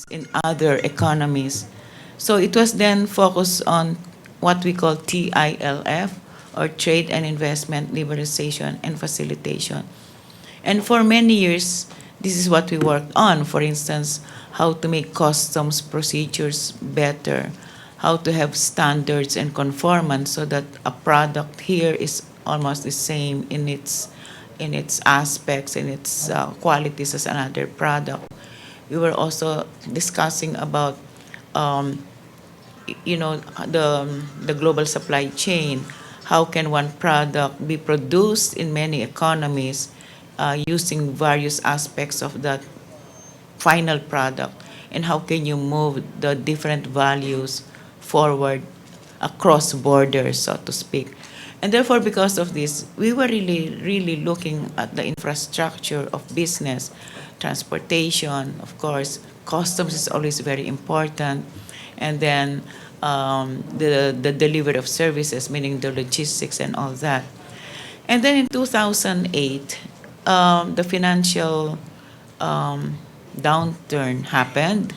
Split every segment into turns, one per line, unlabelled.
in other economies. So it was then focused on what we call TILF, or Trade and Investment Liberalization and Facilitation. And for many years, this is what we worked on. For instance, how to make customs procedures better, how to have standards and conformance so that a product here is almost the same in its aspects, in its qualities as another product. We were also discussing about the global supply chain. How can one product be produced in many economies using various aspects of that final product, and how can you move the different values forward across borders, so to speak. And therefore, because of this, we were really looking at the infrastructure of business, transportation, of course, customs is always very important, and then the delivery of services, meaning the logistics and all that. And then in 2008, the financial downturn happened,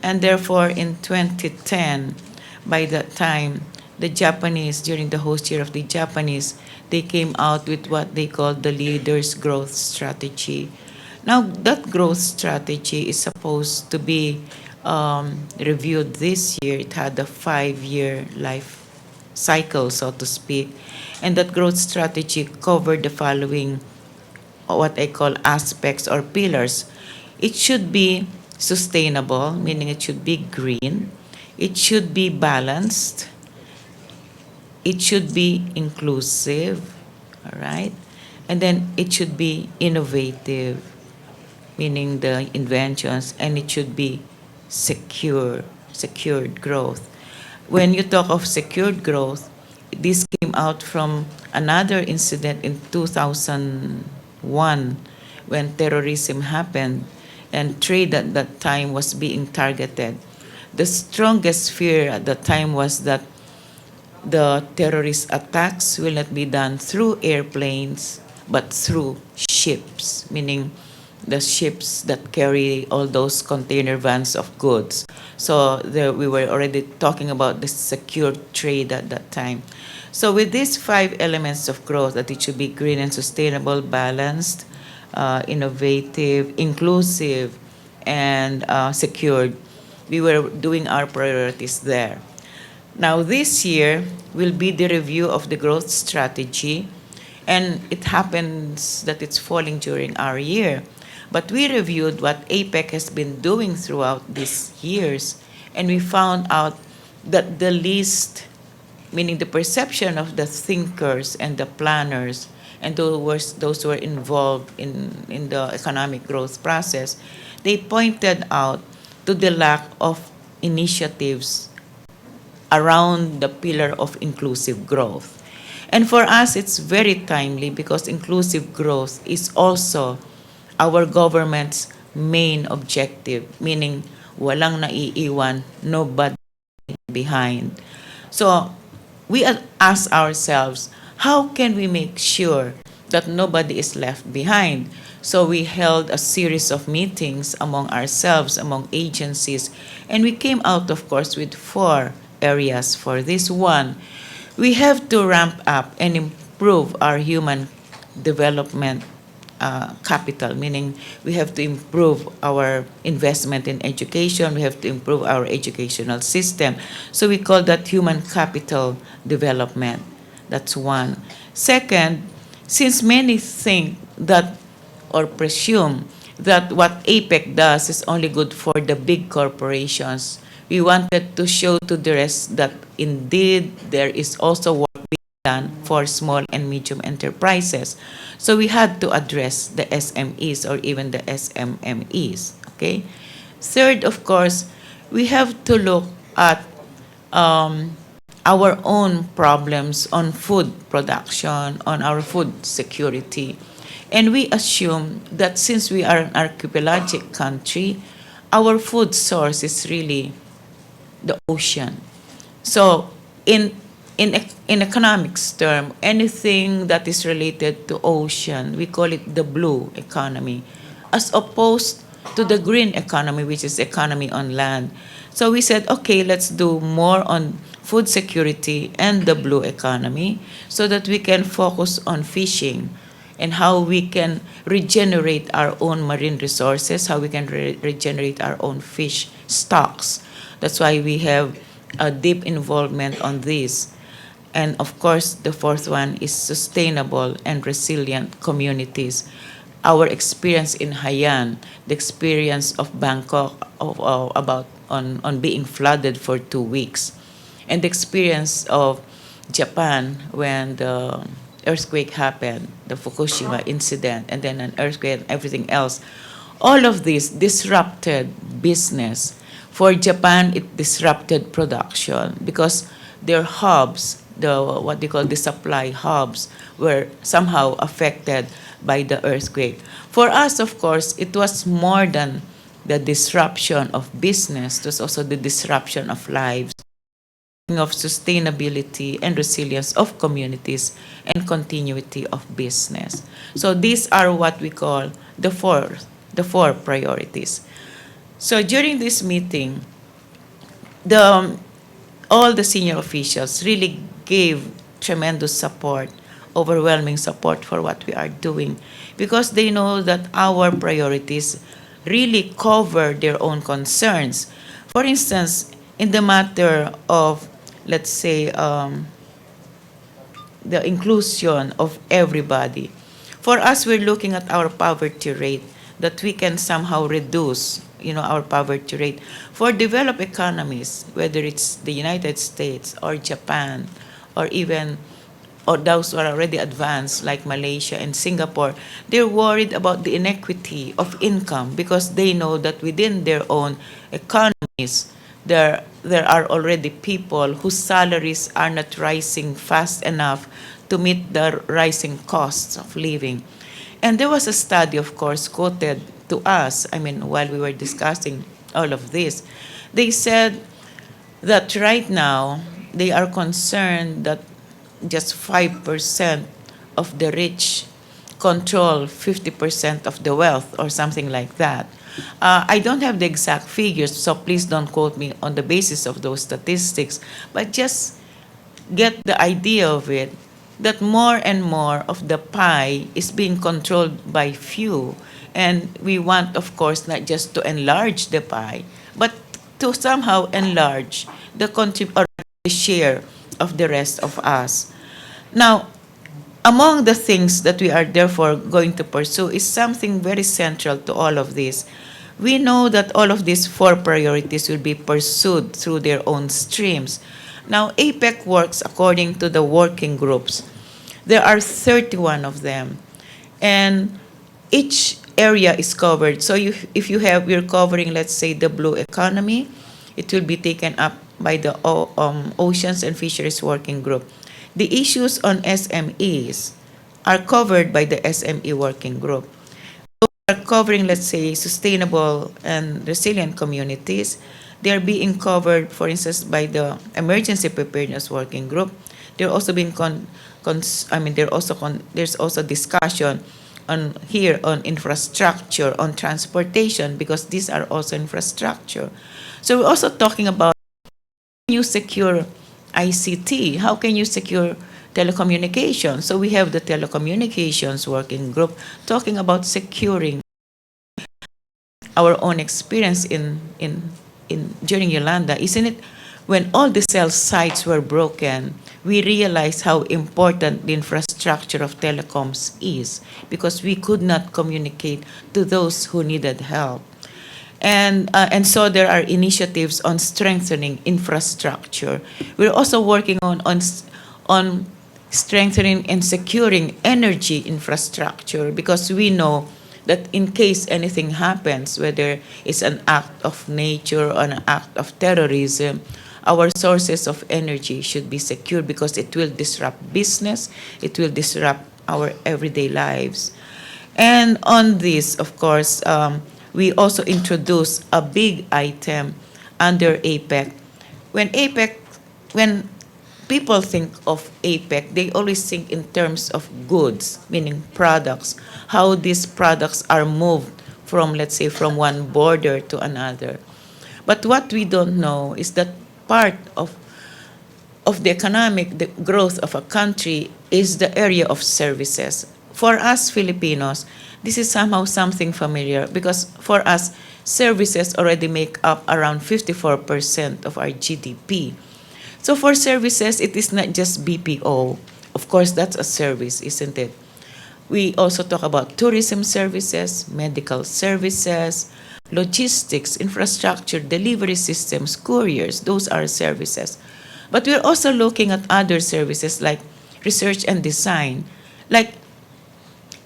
and therefore in 2010, by that time, the Japanese, during the host year of the Japanese, they came out with what they call the leaders' growth strategy. Now, that growth strategy is supposed to be reviewed this year. It had a 5-year life cycle, so to speak. And that growth strategy covered the following, what I call aspects or pillars. It should be sustainable, meaning it should be green. It should be balanced. It should be inclusive, all right? And then it should be innovative, meaning the inventions, and it should be secured growth. When you talk of secured growth, this came out from another incident in 2001 when terrorism happened and trade at that time was being targeted. The strongest fear at the time was that the terrorist attacks will not be done through airplanes but through ships, meaning the ships that carry all those container vans of goods. So we were already talking about the secure trade at that time. So with these 5 elements of growth, that it should be green and sustainable, balanced, innovative, inclusive, and secured, we were doing our priorities there. Now this year will be the review of the growth strategy, and it happens that it's falling during our year. But we reviewed what APEC has been doing throughout these years, and we found out that the least, meaning the perception of the thinkers and the planners and those who were involved in the economic growth process, they pointed out to the lack of initiatives around the pillar of inclusive growth. And for us, it's very timely because inclusive growth is also our government's main objective, meaning walang naiiwan, nobody behind. So we ask ourselves, how can we make sure that nobody is left behind? So we held a series of meetings among ourselves, among agencies, and we came out, of course, with 4 areas for this one. We have to ramp up and improve our human development capital, meaning we have to improve our investment in education, we have to improve our educational system. So we call that human capital development. That's one. Second, since many think that or presume that what APEC does is only good for the big corporations, we wanted to show to the rest that indeed there is also work being done for small and medium enterprises. So we had to address the SMEs or even the SMMEs. Okay. Third, of course, we have to look at our own problems on food production, on our food security. And we assume that since we are an archipelagic country, our food source is really the ocean. So in economics term, anything that is related to ocean, we call it the blue economy, as opposed to the green economy, which is economy on land. So we said, okay, let's do more on food security and the blue economy so that we can focus on fishing and how we can regenerate our own marine resources, how we can regenerate our own fish stocks. That's why we have a deep involvement on this. And of course, the fourth one is sustainable and resilient communities. Our experience in Haiyan, the experience of Bangkok about on being flooded for 2 weeks, and the experience of Japan when the earthquake happened, the Fukushima incident, and then an earthquake and everything else. All of this disrupted business. For Japan, it disrupted production because their hubs, the what they call the supply hubs, were somehow affected by the earthquake. For us, of course, it was more than the disruption of business, it was also the disruption of lives, of sustainability and resilience of communities and continuity of business. So these are what we call the four priorities. So during this meeting, the all the senior officials really gave tremendous support, overwhelming support for what we are doing, because they know that our priorities really cover their own concerns. For instance, in the matter of, let's say, the inclusion of everybody, for us, we're looking at our poverty rate, that we can somehow reduce, our poverty rate. For developed economies, whether it's the United States or Japan, or even or those who are already advanced like Malaysia and Singapore, they're worried about the inequity of income because they know that within their own economies, there are already people whose salaries are not rising fast enough to meet the rising costs of living. And there was a study, of course, quoted to us, while we were discussing all of this. They said that right now they are concerned that just 5% of the rich control 50% of the wealth or something like that. I don't have the exact figures, so please don't quote me on the basis of those statistics, but just get the idea of it, that more and more of the pie is being controlled by few. And we want, of course, not just to enlarge the pie, but to somehow enlarge or the share of the rest of us. Now, among the things that we are therefore going to pursue is something very central to all of this. We know that all of these four priorities will be pursued through their own streams. Now, APEC works according to the working groups. There are 31 of them, and each area is covered. So if we're covering, let's say, the blue economy, it will be taken up by the Oceans and Fisheries Working Group. The issues on SMEs are covered by the SME Working Group. So we are covering, let's say, sustainable and resilient communities. They are being covered, for instance, by the Emergency Preparedness Working Group. They're also being there's also discussion on infrastructure, on transportation, because these are also infrastructure. So we're also talking about how can you secure ICT? How can you secure telecommunications? So we have the telecommunications working group talking about securing. Our own experience in during Yolanda, isn't it? When all the cell sites were broken, we realized how important the infrastructure of telecoms is, because we could not communicate to those who needed help. And so there are initiatives on strengthening infrastructure. We're also working on strengthening and securing energy infrastructure, because we know that in case anything happens, whether it's an act of nature or an act of terrorism, our sources of energy should be secure, because it will disrupt business, it will disrupt our everyday lives. And on this, of course, we also introduced a big item under APEC. When people think of APEC, they always think in terms of goods, meaning products, how these products are moved from, let's say, from one border to another. But what we don't know is that part of the economic the growth of a country is the area of services. For us Filipinos, this is somehow something familiar because for us, services already make up around 54% of our GDP. So for services, it is not just BPO. Of course, that's a service, isn't it? We also talk about tourism services, medical services, logistics, infrastructure, delivery systems, couriers. Those are services. But we're also looking at other services like research and design. Like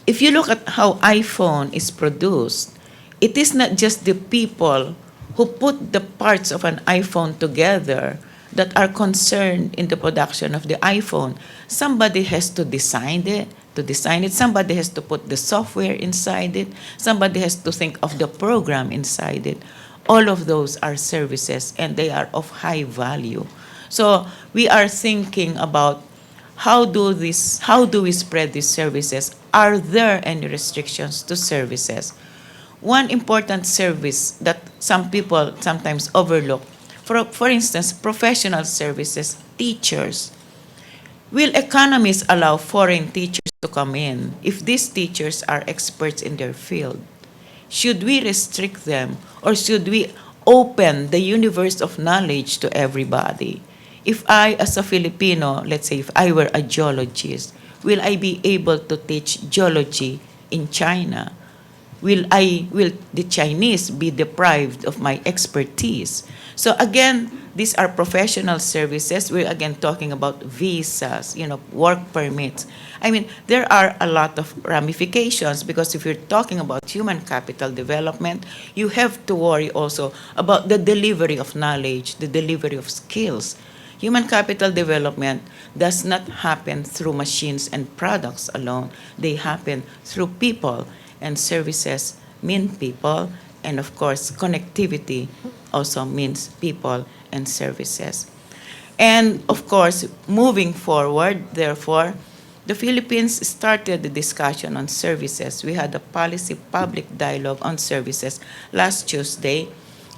if you look at how iPhone is produced, it is not just the people who put the parts of an iPhone together that are concerned in the production of the iPhone. Somebody has to design it, somebody has to put the software inside it, somebody has to think of the program inside it. All of those are services and they are of high value. So we are thinking about how do we spread these services? Are there any restrictions to services? One important service that some people sometimes overlook, for instance, professional services, teachers. Will economies allow foreign teachers to come in if these teachers are experts in their field? Should we restrict them or should we open the universe of knowledge to everybody? If I, as a Filipino, let's say if I were a geologist, will I be able to teach geology in China? Will the Chinese be deprived of my expertise? So again, these are professional services. We're again talking about visas, work permits. I mean, there are a lot of ramifications because if you're talking about human capital development, you have to worry also about the delivery of knowledge, the delivery of skills. Human capital development does not happen through machines and products alone. They happen through people, and services mean people, and of course, connectivity also means people and services. And of course, moving forward, therefore, the Philippines started the discussion on services. We had a policy public dialogue on services last Tuesday,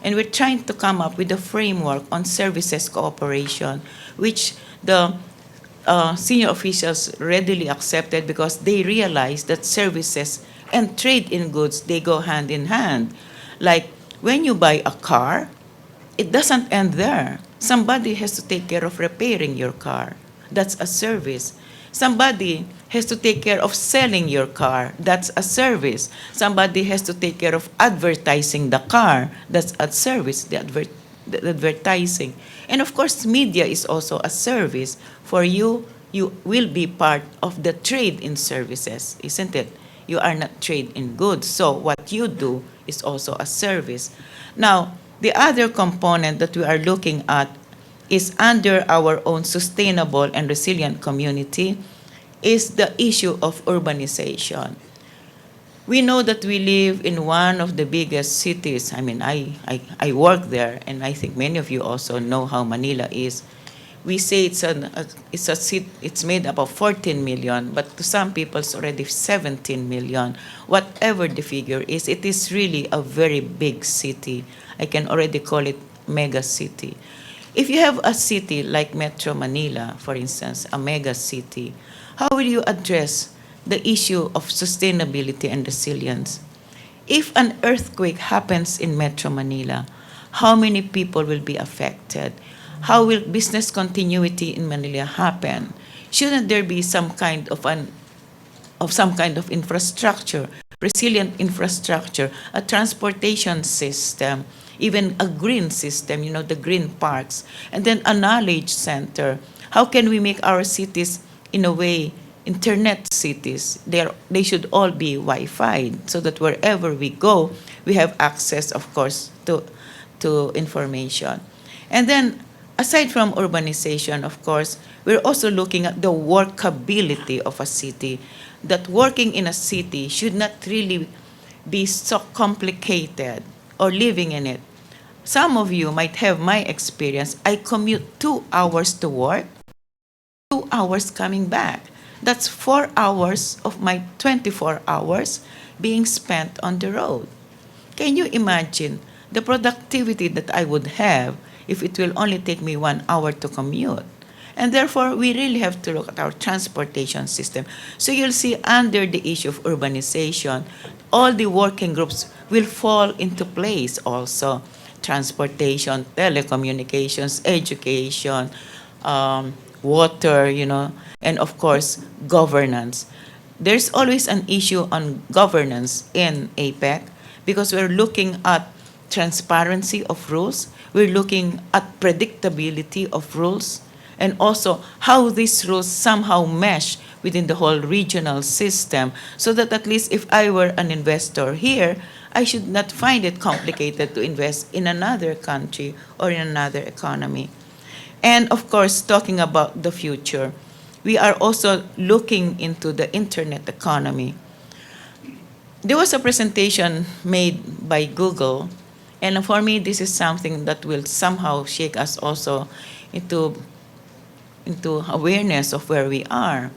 and we're trying to come up with a framework on services cooperation, which the senior officials readily accepted because they realized that services and trade in goods, they go hand in hand. Like when you buy a car, it doesn't end there. Somebody has to take care of repairing your car. That's a service. Somebody has to take care of selling your car. That's a service. Somebody has to take care of advertising the car. That's a service, the advertising. And of course, media is also a service. For you, you will be part of the trade in services, isn't it? You are not trade in goods. So what you do is also a service. Now, the other component that we are looking at is under our own sustainable and resilient community is the issue of urbanization. We know that we live in one of the biggest cities. I mean, I work there, and I think many of you also know how Manila is. We say it's made up of 14 million, but to some people it's already 17 million. Whatever the figure is, it is really a very big city. I can already call it mega city. If you have a city like Metro Manila, for instance, a mega city, how will you address the issue of sustainability and resilience? If an earthquake happens in Metro Manila, how many people will be affected? How will business continuity in Manila happen? Shouldn't there be some kind of infrastructure, resilient infrastructure, a transportation system, even a green system, the green parks, and then a knowledge center? How can we make our cities, in a way, internet cities? They should all be Wi-Fi so that wherever we go, we have access, of course, to information. And then, aside from urbanization, of course, we're also looking at the workability of a city. That working in a city should not really be so complicated or living in it. Some of you might have my experience. I commute 2 hours to work, 2 hours coming back. That's 4 hours of my 24 hours being spent on the road. Can you imagine the productivity that I would have if it will only take me 1 hour to commute? And therefore, we really have to look at our transportation system. So you'll see under the issue of urbanization, all the working groups will fall into place also. Transportation, telecommunications, education, water, and of course, governance. There's always an issue on governance in APEC because we're looking at transparency of rules, we're looking at predictability of rules, and also how these rules somehow mesh within the whole regional system so that at least if I were an investor here, I should not find it complicated to invest in another country or in another economy. And of course, talking about the future, we are also looking into the internet economy. There was a presentation made by Google, and for me, this is something that will somehow shake us also into awareness of where we are.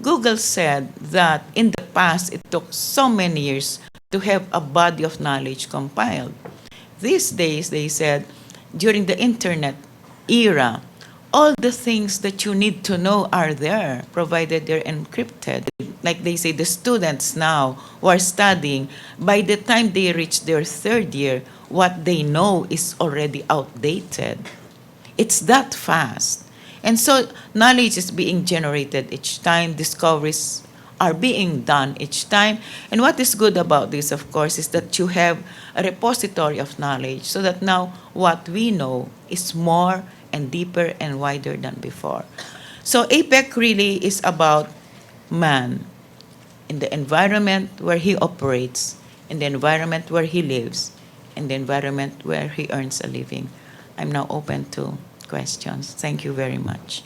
Google said that in the past, it took so many years to have a body of knowledge compiled. These days, they said, during the internet era, all the things that you need to know are there, provided they're encrypted. Like they say, the students now who are studying, by the time they reach their third year, what they know is already outdated. It's that fast. And so knowledge is being generated each time, discoveries are being done each time. And what is good about this, of course, is that you have a repository of knowledge so that now what we know is more and deeper and wider than before. So APEC really is about man in the environment where he operates, in the environment where he lives, in the environment where he earns a living. I'm now open to questions. Thank you very much.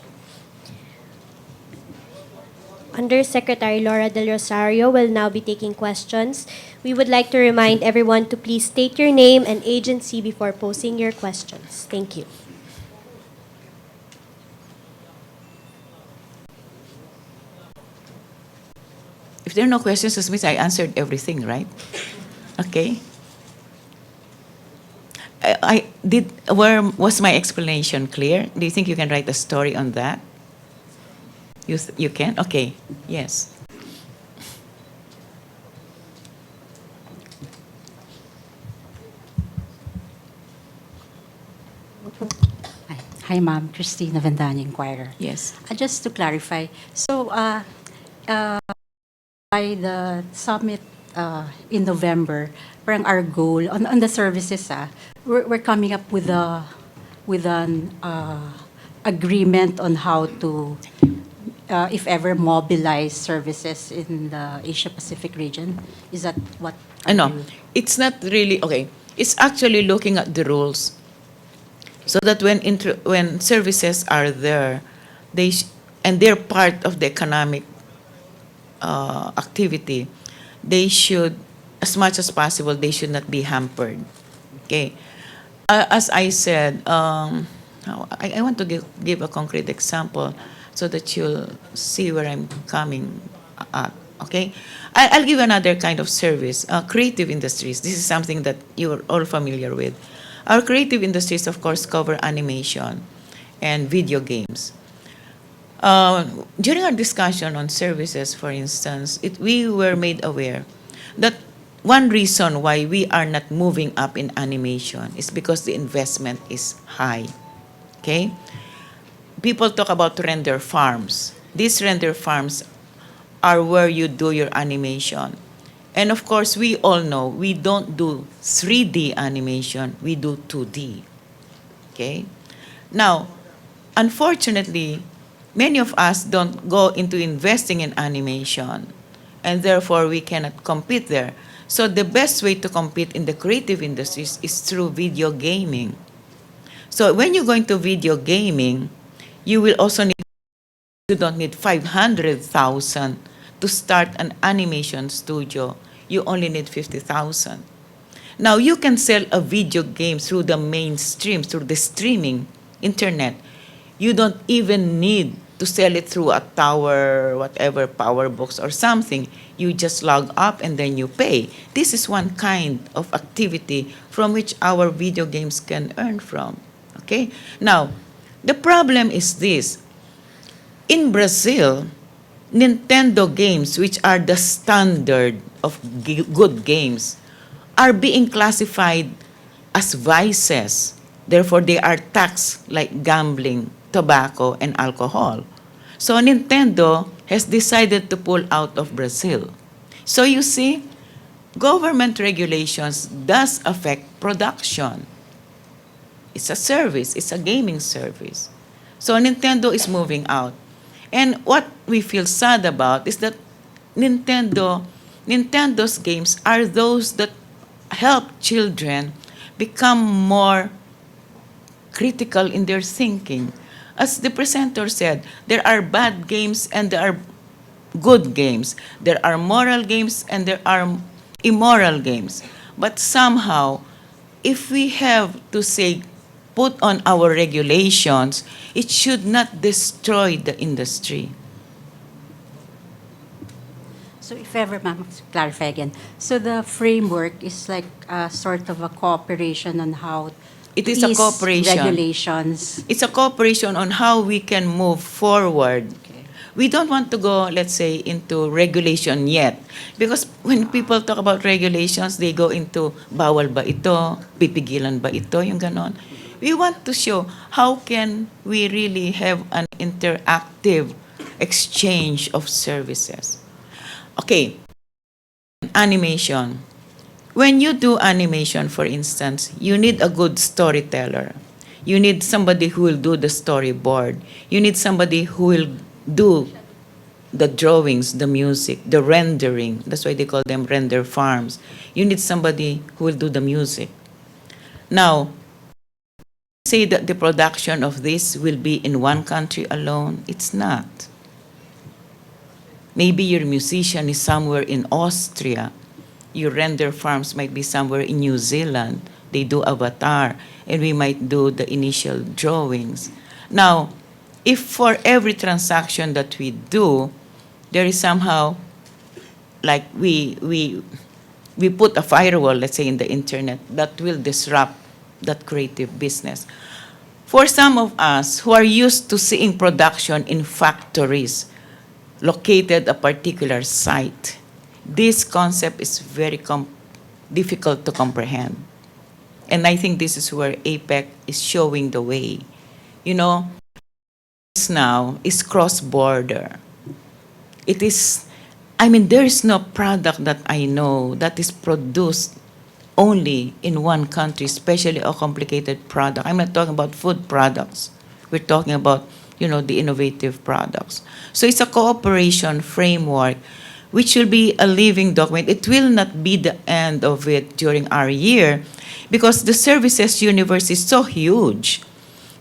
Undersecretary Laura Del Rosario will now be taking questions. We would like to remind everyone to please state your name and agency before posing your questions. Thank you.
If there are no questions, this means I answered everything, right? Okay. Where was my explanation clear? Do you think you can write a story on that? You can? Okay. Yes.
Hi, Ma'am. Christina Vendani, Inquirer.
Yes.
Just to clarify, so by the summit in November, parang our goal on the services, we're coming up with an agreement on how to, if ever, mobilize services in the Asia-Pacific region. Is that what?
No, it's not really, okay. It's actually looking at the rules so that when services are there, and they're part of the economic activity, they should, as much as possible, they should not be hampered. Okay. As I said, I want to give a concrete example so that you'll see where I'm coming at. Okay. I'll give another kind of service, creative industries. This is something that you're all familiar with. Our creative industries, of course, cover animation and video games. During our discussion on services, for instance, we were made aware that one reason why we are not moving up in animation is because the investment is high. Okay? People talk about render farms. These render farms are where you do your animation. And of course, we all know we don't do 3D animation, we do 2D. Okay? Now, unfortunately, many of us don't go into investing in animation, and therefore we cannot compete there. So the best way to compete in the creative industries is through video gaming. So when you go into video gaming, you will also need, you don't need 500,000 to start an animation studio. You only need 50,000. Now you can sell a video game through the mainstream, through the streaming internet. You don't even need to sell it through a tower, whatever, power box or something. You just log up and then you pay. This is one kind of activity from which our video games can earn from. Okay? Now, the problem is this. In Brazil, Nintendo games, which are the standard of good games, are being classified as vices. Therefore, they are taxed like gambling, tobacco, and alcohol. So Nintendo has decided to pull out of Brazil. So you see, government regulations does affect production. It's a service, it's a gaming service. So Nintendo is moving out. And what we feel sad about is that Nintendo's games are those that help children become more critical in their thinking. As the presenter said, there are bad games and there are good games. There are moral games and there are immoral games. But somehow, if we have to say, put on our regulations, it should not destroy the industry.
So if ever, ma'am, to clarify again. So the framework is like sort of a cooperation on how
It
to
is a
ease
cooperation.
regulations.
It's a cooperation on how we can move forward.
Okay.
We don't want to go, let's say, into regulation yet. Because when people talk about regulations, they go into, bawal ba ito? Pipigilan ba ito? Yung ganon. We want to show how can we really have an interactive exchange of services. Okay, animation. When you do animation, for instance, you need a good storyteller. You need somebody who will do the storyboard. You need somebody who will do the drawings, the music, the rendering. That's why they call them render farms. You need somebody who will do the music. Now, say that the production of this will be in one country alone. It's not. Maybe your musician is somewhere in Austria. Your render farms might be somewhere in New Zealand. They do avatar, and we might do the initial drawings. Now, if for every transaction that we do, there is somehow, like we put a firewall, let's say in the internet, that will disrupt that creative business. For some of us who are used to seeing production in factories located a particular site, this concept is very difficult to comprehend. And I think this is where APEC is showing the way. You know, this now is cross-border. It is, there is no product that I know that is produced only in one country, especially a complicated product. I'm not talking about food products. We're talking about, the innovative products. So it's a cooperation framework which will be a living document. It will not be the end of it during our year because the services universe is so huge.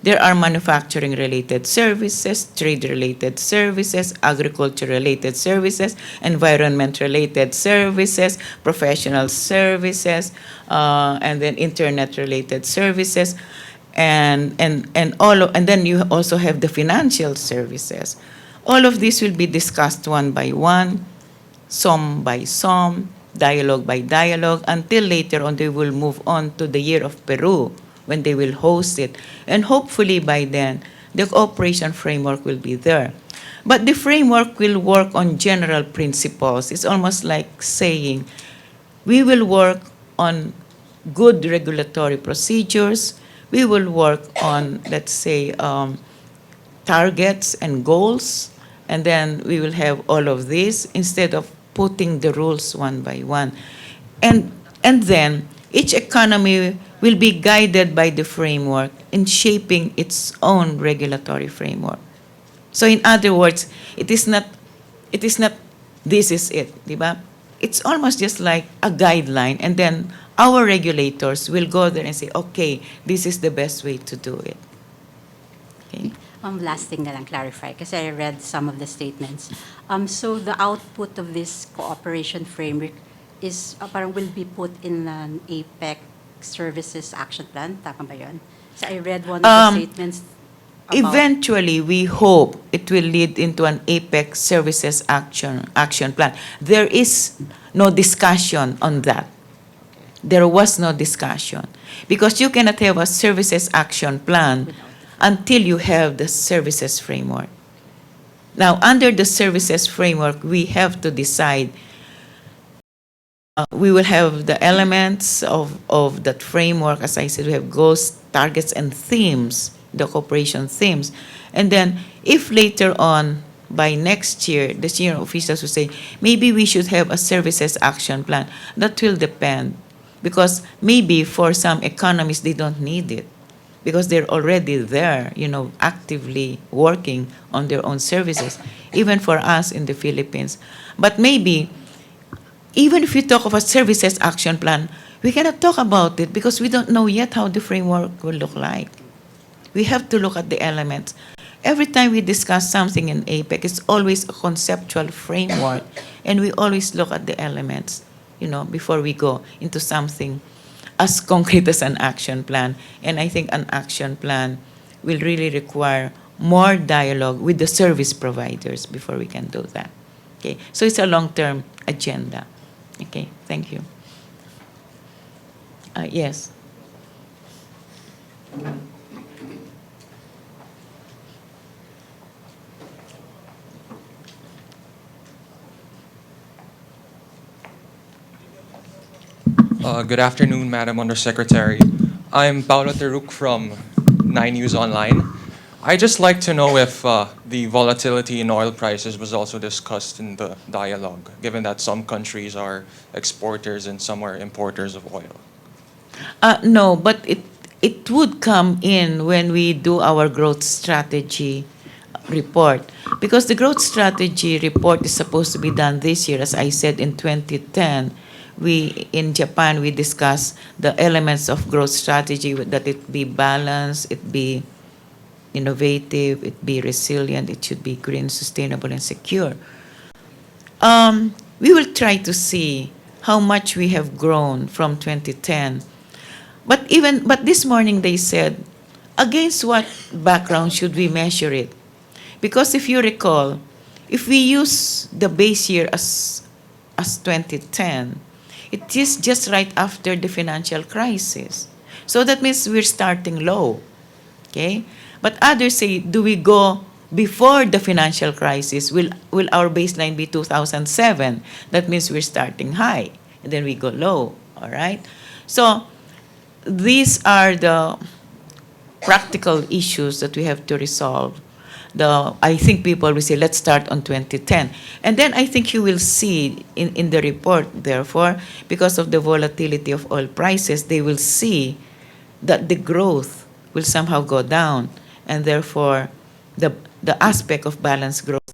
There are manufacturing-related services, trade-related services, agriculture-related services, environment-related services, professional services, and then internet-related services, and then you also have the financial services. All of this will be discussed one by one, SOM by SOM, dialogue by dialogue, until later on they will move on to the Year of Peru, when they will host it. And hopefully by then, the cooperation framework will be there. But the framework will work on general principles. It's almost like saying, we will work on good regulatory procedures. We will work on, let's say, targets and goals. And then we will have all of this instead of putting the rules one by one. And then each economy will be guided by the framework in shaping its own regulatory framework. So in other words, it is not this is it, di ba? It's almost just like a guideline, and then our regulators will go there and say, okay, this is the best way to do it. Okay.
Last thing na lang, clarify, kasi I read some of the statements. So the output of this cooperation framework is parang will be put in an APEC services action plan. Tama ba yun? So I read one of the statements.
Eventually, we hope it will lead into an APEC services action plan. There is no discussion on that. There was no discussion because you cannot have a services action plan until you have the services framework. Now, under the services framework, we have to decide. We will have the elements of that framework. As I said, we have goals, targets, and themes, the cooperation themes. And then if later on, by next year, the senior officials will say, maybe we should have a services action plan. That will depend. Because maybe for some economies, they don't need it. Because they're already there, actively working on their own services, even for us in the Philippines. But maybe even if we talk of a services action plan, we cannot talk about it because we don't know yet how the framework will look like. We have to look at the elements. Every time we discuss something in APEC, it's always a conceptual framework, and we always look at the elements, before we go into something as concrete as an action plan. And I think an action plan will really require more dialogue with the service providers before we can do that. Okay, so it's a long-term agenda. Okay, thank you. Yes.
Good afternoon, Madam Undersecretary. I'm Paulo Teruk from 9 News Online. I'd just like to know if the volatility in oil prices was also discussed in the dialogue, given that some countries are exporters and some are importers of oil.
No, but it would come in when we do our growth strategy report. Because the growth strategy report is supposed to be done this year. As I said, in 2010, in Japan, we discussed the elements of growth strategy, that it be balanced, it be innovative, it be resilient, it should be green, sustainable, and secure. We will try to see how much we have grown from 2010. But this morning they said, against what background should we measure it? Because if you recall, if we use the base year as 2010, it is just right after the financial crisis. So that means we're starting low. Okay? But others say, do we go before the financial crisis? Will our baseline be 2007? That means we're starting high, and then we go low. All right? So these are the practical issues that we have to resolve. I think people will say, let's start on 2010. And then I think you will see in the report, therefore, because of the volatility of oil prices, they will see that the growth will somehow go down, and therefore the aspect of balanced growth.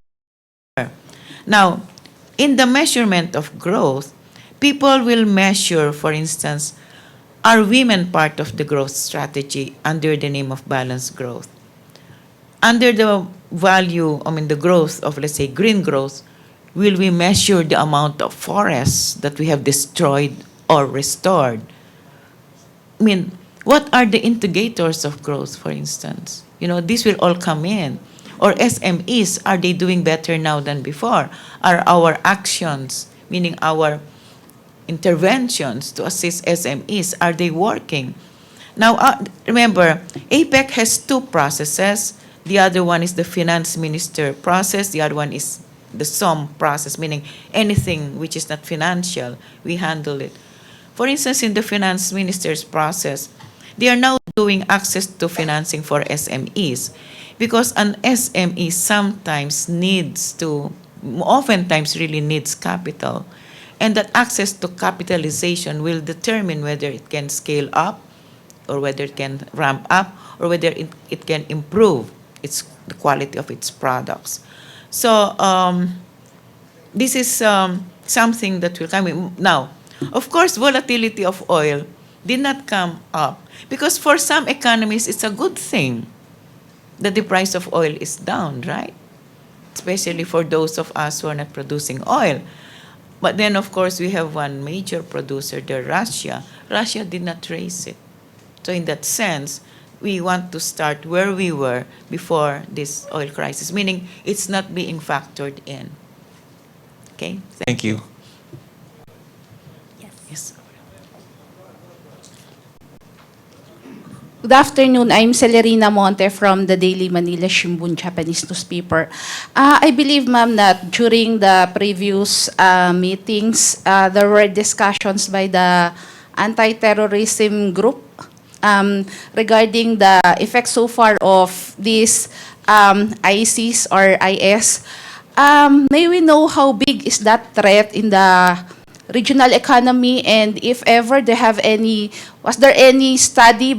Now, in the measurement of growth, people will measure, for instance, are women part of the growth strategy under the name of balanced growth? Under the the growth of, let's say, green growth, will we measure the amount of forests that we have destroyed or restored? What are the indicators of growth, for instance? These will all come in. Or SMEs, are they doing better now than before? Are our actions, meaning our interventions to assist SMEs, are they working? Now, remember, APEC has two processes. The other one is the finance minister process. The other one is the SOM process, meaning anything which is not financial, we handle it. For instance, in the finance minister's process, they are now doing access to financing for SMEs, because an SME oftentimes really needs capital. And that access to capitalization will determine whether it can scale up, or whether it can ramp up, or whether it can improve the quality of its products. So this is something that will come in. Now, of course, volatility of oil did not come up, because for some economies, it's a good thing that the price of oil is down, right? Especially for those of us who are not producing oil. But then, of course, we have one major producer, Russia. Russia did not raise it. So in that sense, we want to start where we were before this oil crisis, meaning it's not being factored in. Okay?
Thank you.
Yes.
Good afternoon. I'm Celerina Monte from the Daily Manila Shimbun Japanese newspaper. I believe, ma'am, that during the previous meetings, there were discussions by the anti-terrorism group regarding the effects so far of this ISIS or IS. May we know how big is that threat in the regional economy, and if ever was there any study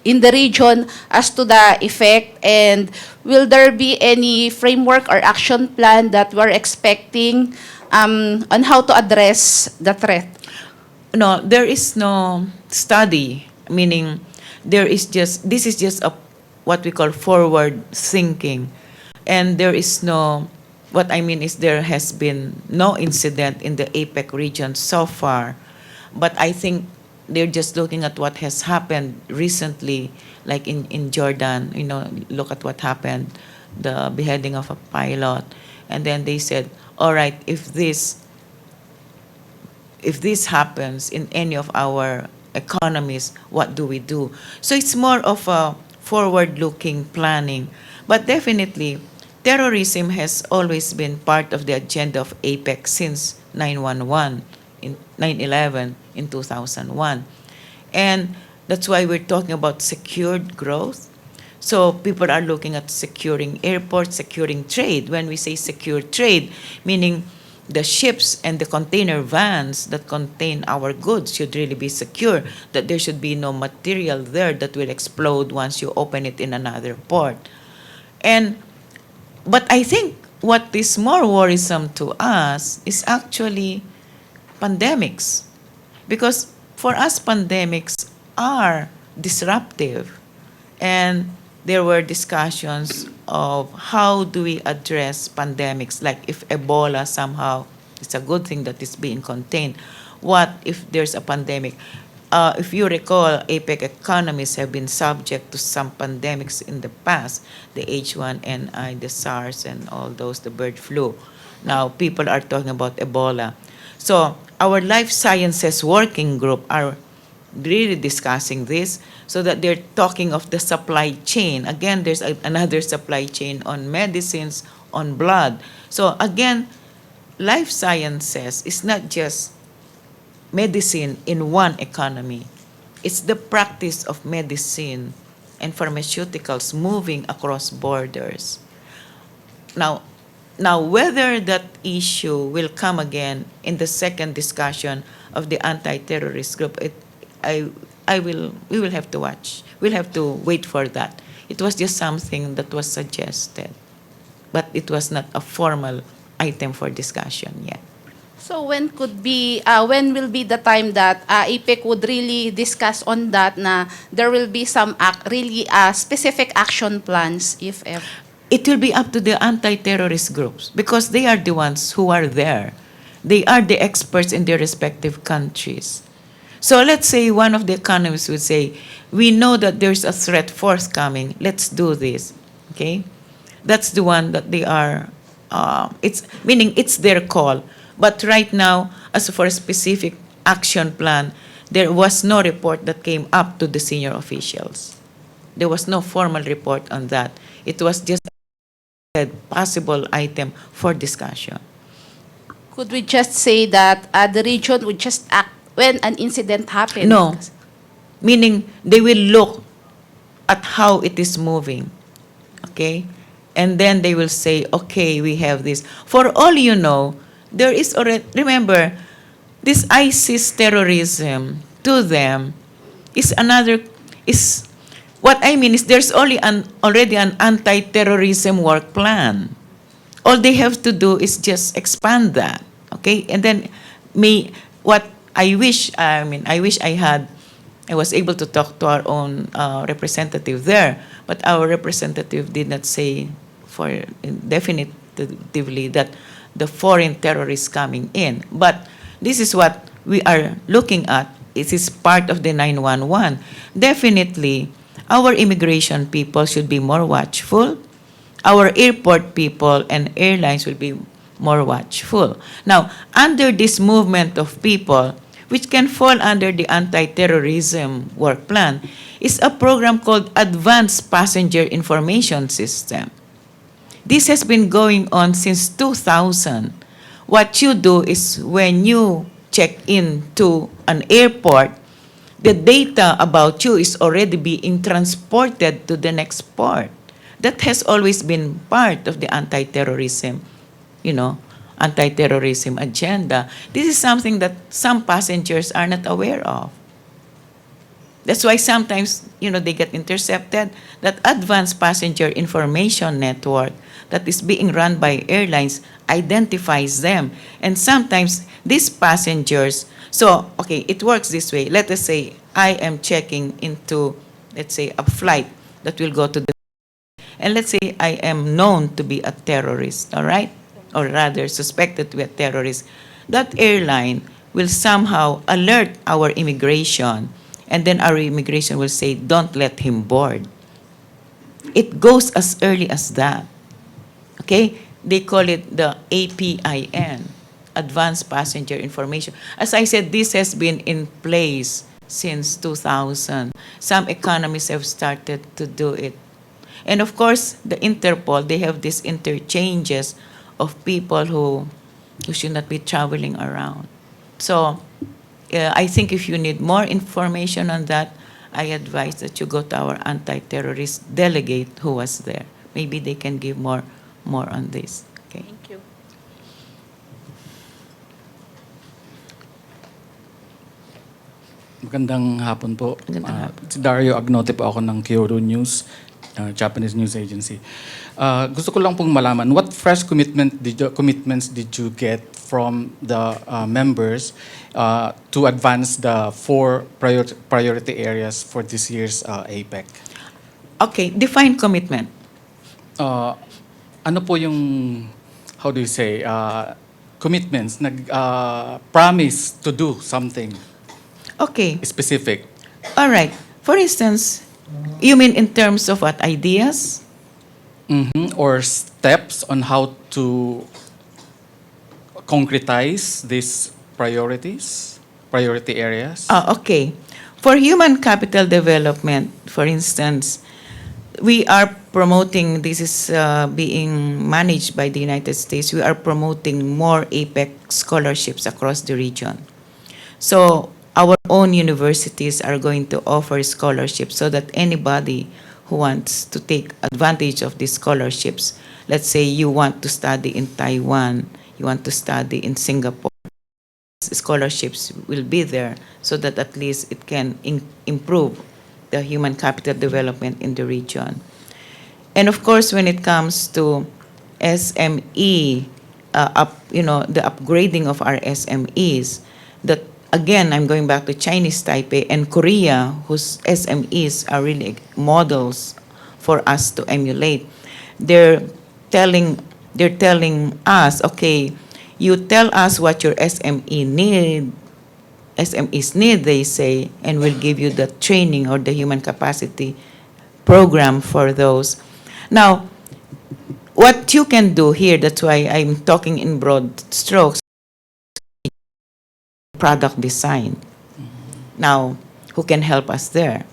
in the region as to the effect, and will there be any framework or action plan that we're expecting on how to address the threat?
No, there is no study, meaning this is just what we call forward thinking. And there is no, what I mean is there has been no incident in the APEC region so far. But I think they're just looking at what has happened recently, like in Jordan, look at what happened, the beheading of a pilot. And then they said, all right, if this happens in any of our economies, what do we do? So it's more of a forward-looking planning. But definitely, terrorism has always been part of the agenda of APEC since 9/11, in 9/11 in 2001. And that's why we're talking about secured growth. So people are looking at securing airports, securing trade. When we say secure trade, meaning the ships and the container vans that contain our goods should really be secure, that there should be no material there that will explode once you open it in another port. But I think what is more worrisome to us is actually pandemics. Because for us, pandemics are disruptive. And there were discussions of how do we address pandemics, like if Ebola somehow, it's a good thing that it's being contained. What if there's a pandemic? If you recall, APEC economies have been subject to some pandemics in the past, the H1N1, the SARS, and all those, the bird flu. Now, people are talking about Ebola. So our life sciences working group are really discussing this, so that they're talking of the supply chain. Again, there's another supply chain on medicines, on blood. So again, life sciences is not just medicine in one economy. It's the practice of medicine and pharmaceuticals moving across borders. Now whether that issue will come again in the second discussion of the anti-terrorist group, we will have to watch. We'll have to wait for that. It was just something that was suggested, but it was not a formal item for discussion yet.
So when will be the time that APEC would really discuss on that, na there will be some really specific action plans, if ever?
It will be up to the anti-terrorist groups because they are the ones who are there. They are the experts in their respective countries. So let's say one of the economists would say, we know that there's a threat forthcoming, let's do this, okay? That's the one that they are, meaning it's their call. But right now, as for a specific action plan, there was no report that came up to the senior officials. There was no formal report on that. It was just a possible item for discussion.
Could we just say that the region would just act when an incident happens?
No, meaning they will look at how it is moving, okay? And then they will say, okay, we have this. For all you know, there is already, remember, this ISIS terrorism to them is what I mean is there's already an anti-terrorism work plan. All they have to do is just expand that, okay? And then I wish I was able to talk to our own representative there, but our representative did not say definitively that the foreign terrorists coming in. But this is what we are looking at. It is part of the 911. Definitely, our immigration people should be more watchful. Our airport people and airlines will be more watchful. Now, under this movement of people, which can fall under the anti-terrorism work plan, is a program called Advanced Passenger Information System. This has been going on since 2000. What you do is when you check in to an airport, the data about you is already being transported to the next port. That has always been part of the anti-terrorism, anti-terrorism agenda. This is something that some passengers are not aware of. That's why sometimes, they get intercepted. That advanced passenger information network that is being run by airlines identifies them. And sometimes these passengers, it works this way. Let us say I am checking into, let's say, a flight that will go to the, and let's say I am known to be a terrorist, all right? Or rather suspected to be a terrorist. That airline will somehow alert our immigration, and then our immigration will say, don't let him board. It goes as early as that. Okay? They call it the APIN, Advanced Passenger Information. As I said, this has been in place since 2000. Some economies have started to do it. And of course, the Interpol, they have these interchanges of people who should not be traveling around. So I think if you need more information on that, I advise that you go to our anti-terrorist delegate who was there. Maybe they can give more on this. Okay.
Thank you.
Magandang hapon po.
Magandang hapon.
Si Dario Agnote po ako ng Kyodo News, Japanese news agency. Gusto ko lang pong malaman, what fresh commitments did you get from the members to advance the 4 priority areas for this year's APEC?
Okay, define commitment.
Ano po yung, how do you say, commitments, promise to do something
Okay,
specific?
all right. For instance, you mean in terms of what, ideas?
Or steps on how to concretize these priority areas?
Okay. For human capital development, for instance, we are promoting, this is being managed by the United States, we are promoting more APEC scholarships across the region. So our own universities are going to offer scholarships so that anybody who wants to take advantage of these scholarships, let's say you want to study in Taiwan, you want to study in Singapore, scholarships will be there so that at least it can improve the human capital development in the region. And of course, when it comes to SME, the upgrading of our SMEs, that again, I'm going back to Chinese Taipei and Korea, whose SMEs are really models for us to emulate. They're telling us, okay, you tell us what your SMEs need, they say, and we'll give you the training or the human capacity program for those. Now, what you can do here, that's why I'm talking in broad strokes, product design. Now, who can help us there?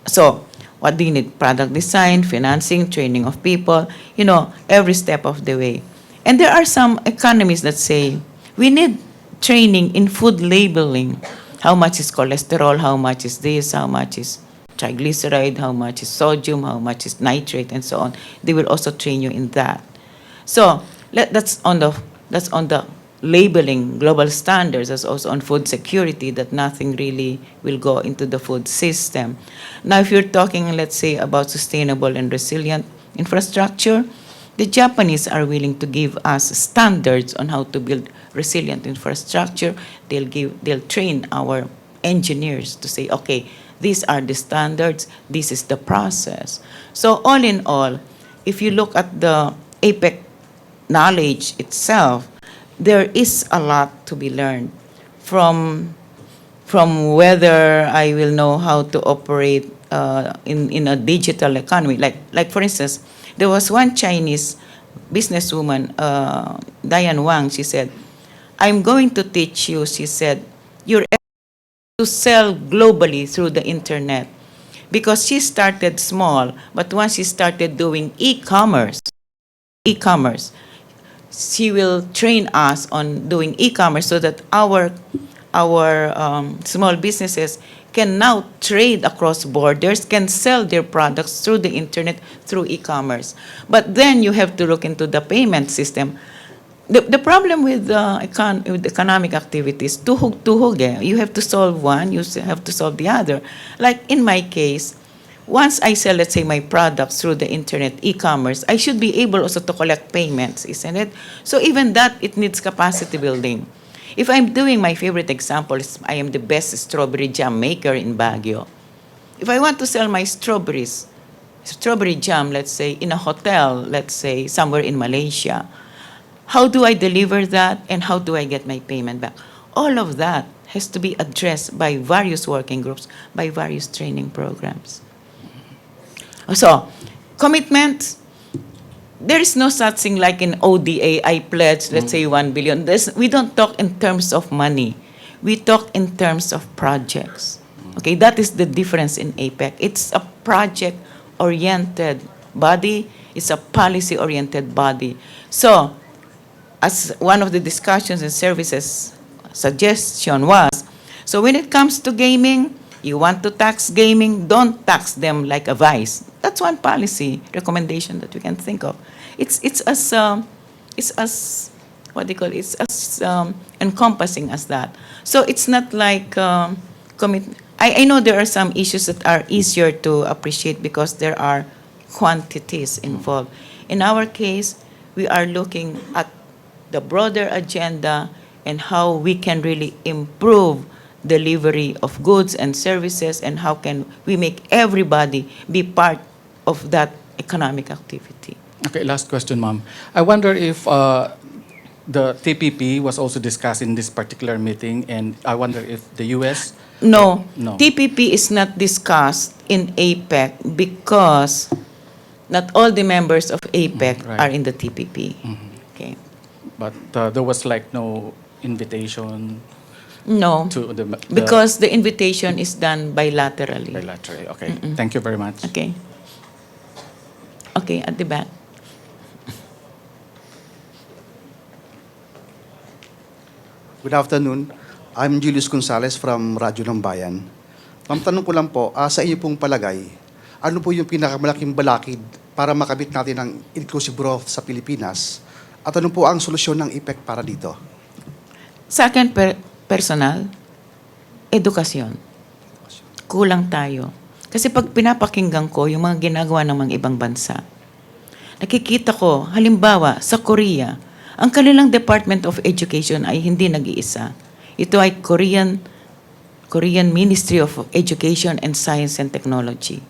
So what do you need? Product design, financing, training of people, every step of the way. And there are some economies that say, we need training in food labeling. How much is cholesterol? How much is this? How much is triglyceride? How much is sodium? How much is nitrate? And so on. They will also train you in that. So that's on the labeling, global standards. That's also on food security, that nothing really will go into the food system. Now, if you're talking, let's say, about sustainable and resilient infrastructure, the Japanese are willing to give us standards on how to build resilient infrastructure. They'll train our engineers to say, okay, these are the standards, this is the process. So all in all, if you look at the APEC knowledge itself, there is a lot to be learned from whether I will know how to operate in a digital economy. Like for instance, there was one Chinese businesswoman, Diane Wang. She said, "I'm going to teach you," she said, "you're to sell globally through the internet." Because she started small, but once she started doing e-commerce, she will train us on doing e-commerce so that our small businesses can now trade across borders, can sell their products through the internet, through e-commerce. But then you have to look into the payment system. The problem with with economic activities, tuhog eh. You have to solve one, you have to solve the other. Like in my case, once I sell, let's say, my products through the internet, e-commerce, I should be able also to collect payments, isn't it? So even that, it needs capacity building. If I'm doing my favorite example, is I am the best strawberry jam maker in Baguio. If I want to sell my strawberry jam, let's say, in a hotel, let's say, somewhere in Malaysia, how do I deliver that and how do I get my payment back? All of that has to be addressed by various working groups, by various training programs. So, commitment, there is no such thing like in ODA, I pledge, let's say 1 billion. We don't talk in terms of money. We talk in terms of projects. Okay, that is the difference in APEC. It's a project-oriented body. It's a policy-oriented body. So, as one of the discussions and services suggestion was, so when it comes to gaming, you want to tax gaming, don't tax them like a vice. That's one policy recommendation that we can think of. It's as what do you call it? It's as encompassing as that. So it's not like I know there are some issues that are easier to appreciate because there are quantities involved. In our case, we are looking at the broader agenda and how we can really improve delivery of goods and services and how can we make everybody be part of that economic activity.
Okay, last question, ma'am. I wonder if the TPP was also discussed in this particular meeting, and I wonder if the U.S.
No,
No.
TPP is not discussed in APEC because not all the members of APEC
right.
are in the TPP. Okay.
But there was like no invitation
No,
to the
because the invitation is done bilaterally.
bilateral. Okay, thank you very much.
Okay. Okay, at the back.
Good afternoon. I'm Julius Gonzalez from Radyo ng Bayan. Ma'am, tanong ko lang po, sa inyo pong palagay, ano po yung pinakamalaking balakid para makamit natin ang inclusive growth sa Pilipinas? At ano po ang solusyon ng APEC para dito?
Sa akin, personal, edukasyon. Kulang tayo. Kasi pag pinapakinggan ko yung mga ginagawa ng mga ibang bansa, nakikita ko, halimbawa, sa Korea, ang kanilang Department of Education ay hindi nag-iisa. Ito ay Korean Ministry of Education and Science and Technology.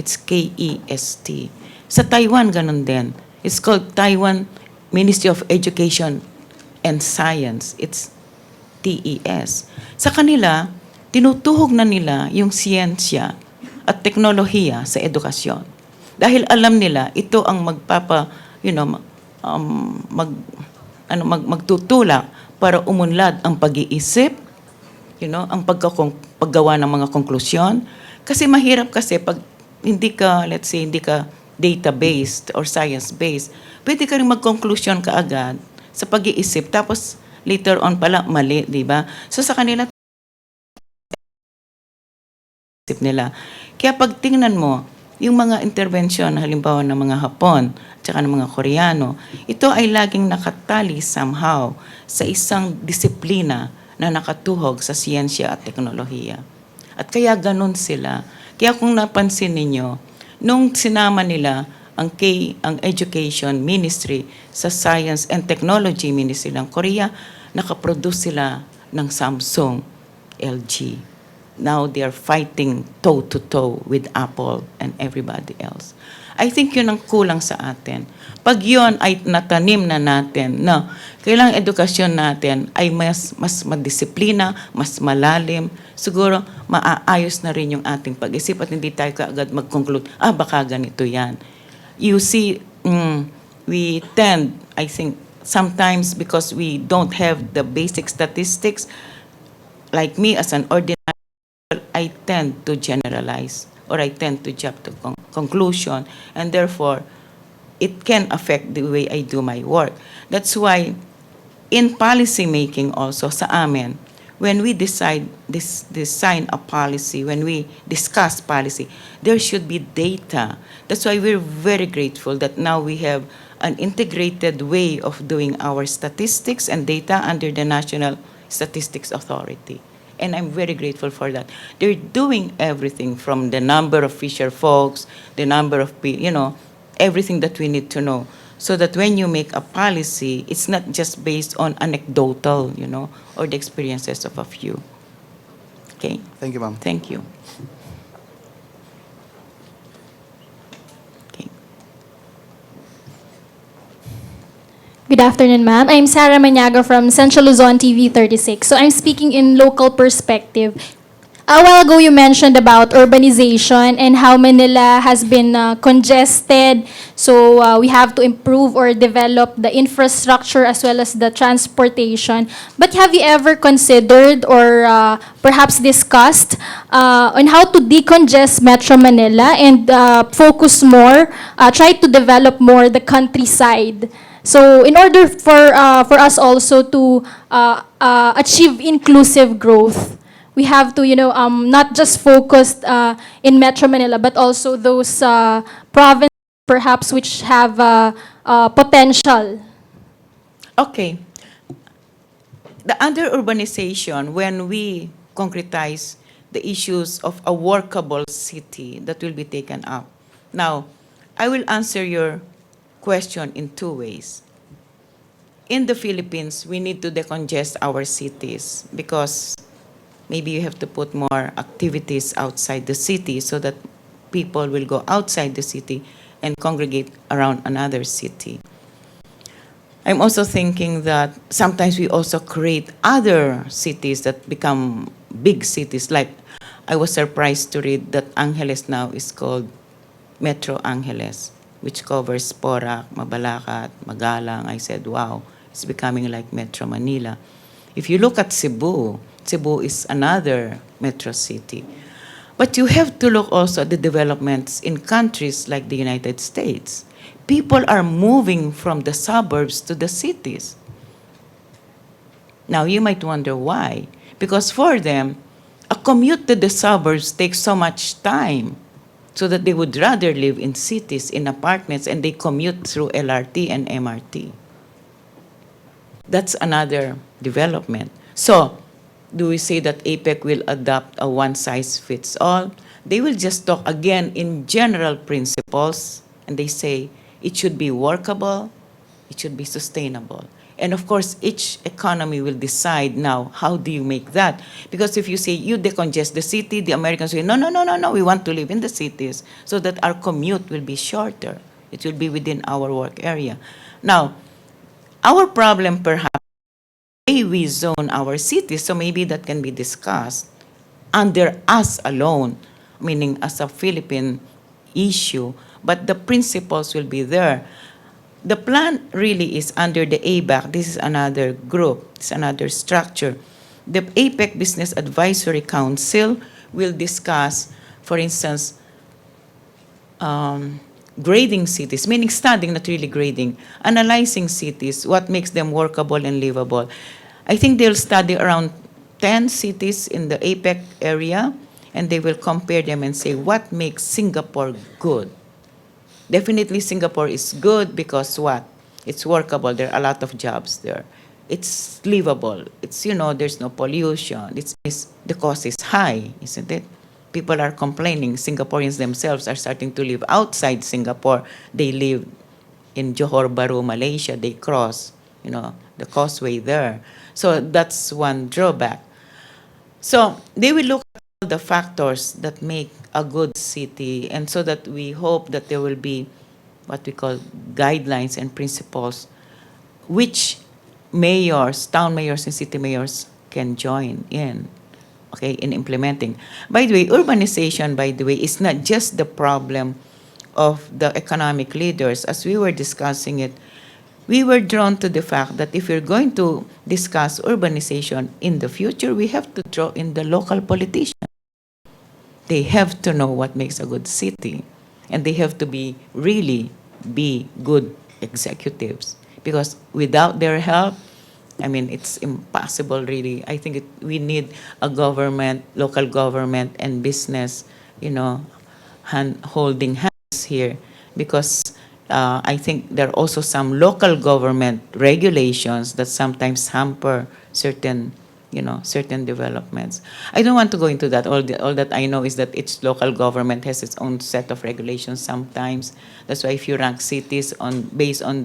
It's KEST. Sa Taiwan, ganun din. It's called Taiwan Ministry of Education and Science. It's TES. Sa kanila, tinutuhog na nila yung siyensya at teknolohiya sa edukasyon. Dahil alam nila, ito ang magtutulak para umunlad ang pag-iisip, ang paggawa ng mga konklusyon. Kasi mahirap kasi pag hindi ka, let's say, hindi ka data-based or science-based, pwede ka rin mag-conclusion kaagad sa pag-iisip, tapos later on pala, mali, di ba? So sa kanila, isip nila. Kaya pag tingnan mo, yung mga intervention, halimbawa ng mga Hapon, at saka ng mga Koreano, ito ay laging nakatali somehow sa isang disiplina na nakatuhog sa siyensya at teknolohiya. At kaya ganun sila. Kaya kung napansin ninyo, nung sinama nila ang Education Ministry sa Science and Technology Ministry ng Korea, nakaproduce sila ng Samsung, LG. Now they are fighting toe-to-toe with Apple and everybody else. I think yun ang kulang sa atin. Pag yun ay natanim na natin, no, kailangan edukasyon natin ay mas madisiplina, mas malalim, siguro maaayos na rin yung ating pag-isip at hindi tayo kaagad mag-conclude, baka ganito yan. You see, we tend, I think, sometimes because we don't have the basic statistics, like me as an ordinary, I tend to generalize or I tend to jump to conclusion, and therefore it can affect the way I do my work. That's why in policy making also sa amin, when we design a policy, when we discuss policy, there should be data. That's why we're very grateful that now we have an integrated way of doing our statistics and data under the National Statistics Authority. And I'm very grateful for that. They're doing everything from the number of fisher folks, the number of people, everything that we need to know. So that when you make a policy, it's not just based on anecdotal, or the experiences of a few. Okay?
Thank you, ma'am.
Thank you. Okay.
Good afternoon, ma'am. I'm Sarah Maniaga from Central Luzon TV 36. So I'm speaking in local perspective. A while ago, you mentioned about urbanization and how Manila has been congested. So we have to improve or develop the infrastructure as well as the transportation. But have you ever considered or perhaps discussed on how to decongest Metro Manila and focus more, try to develop more the countryside? So in order for us also to achieve inclusive growth, we have to, not just focus in Metro Manila, but also those provinces perhaps which have potential.
Okay. The under urbanization, when we concretize the issues of a workable city, that will be taken up. Now, I will answer your question in two ways. In the Philippines, we need to decongest our cities because maybe you have to put more activities outside the city so that people will go outside the city and congregate around another city. I'm also thinking that sometimes we also create other cities that become big cities. Like, I was surprised to read that Angeles now is called Metro Angeles, which covers Porac, Mabalacat, Magalang. I said, wow, it's becoming like Metro Manila. If you look at Cebu, Cebu is another metro city. But you have to look also at the developments in countries like the United States. People are moving from the suburbs to the cities. Now, you might wonder why. Because for them, a commute to the suburbs takes so much time, so that they would rather live in cities, in apartments, and they commute through LRT and MRT. That's another development. So, do we say that APEC will adopt a one-size-fits-all? They will just talk again in general principles, and they say it should be workable, it should be sustainable. And of course, each economy will decide now, how do you make that? Because if you say you decongest the city, the Americans say, no, we want to live in the cities so that our commute will be shorter. It will be within our work area. Now, our problem perhaps, we zone our cities, so maybe that can be discussed under us alone, meaning as a Philippine issue, but the principles will be there. The plan really is under the ABAC. This is another group, it's another structure. The APEC Business Advisory Council will discuss, for instance, grading cities, meaning studying, not really grading, analyzing cities, what makes them workable and livable. I think they'll study around 10 cities in the APEC area, and they will compare them and say, what makes Singapore good? Definitely Singapore is good because what? It's workable, there are a lot of jobs there. It's livable, it's, there's no pollution, the cost is high, isn't it? People are complaining. Singaporeans themselves are starting to live outside Singapore. They live in Johor Bahru, Malaysia. They cross, the causeway there. So that's one drawback. So they will look at all the factors that make a good city, and so that we hope that there will be what we call guidelines and principles which mayors, town mayors and city mayors can join in, okay, in implementing. By the way, urbanization, by the way, is not just the problem of the economic leaders. As we were discussing it, we were drawn to the fact that if we're going to discuss urbanization in the future, we have to draw in the local politicians. They have to know what makes a good city, and they have to be good executives, because without their help, I mean, it's impossible, really. I think we need a government, local government, and business, holding hands here, because I think there are also some local government regulations that sometimes hamper certain developments. I don't want to go into that. All that I know is that each local government has its own set of regulations sometimes. That's why if you rank cities based on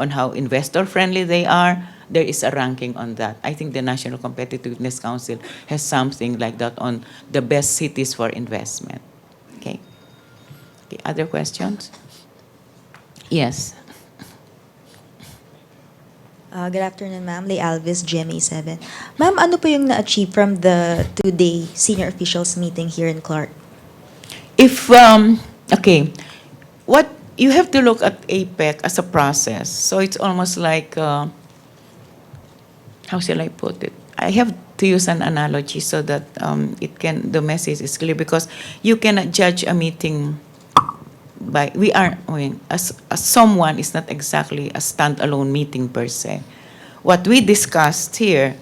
how investor friendly they are, there is a ranking on that. I think the National Competitiveness Council has something like that on the best cities for investment. Okay. Other questions? Yes.
Good afternoon, ma'am. Lay Alvis, GMA7. Ma'am, ano po yung na-achieve from the two-day senior officials meeting here in Clark?
Okay, what you have to look at APEC as a process. So it's almost like, how shall I put it? I have to use an analogy so that the message is clear, because you cannot judge a meeting as someone is not exactly a standalone meeting per se. What we discussed here,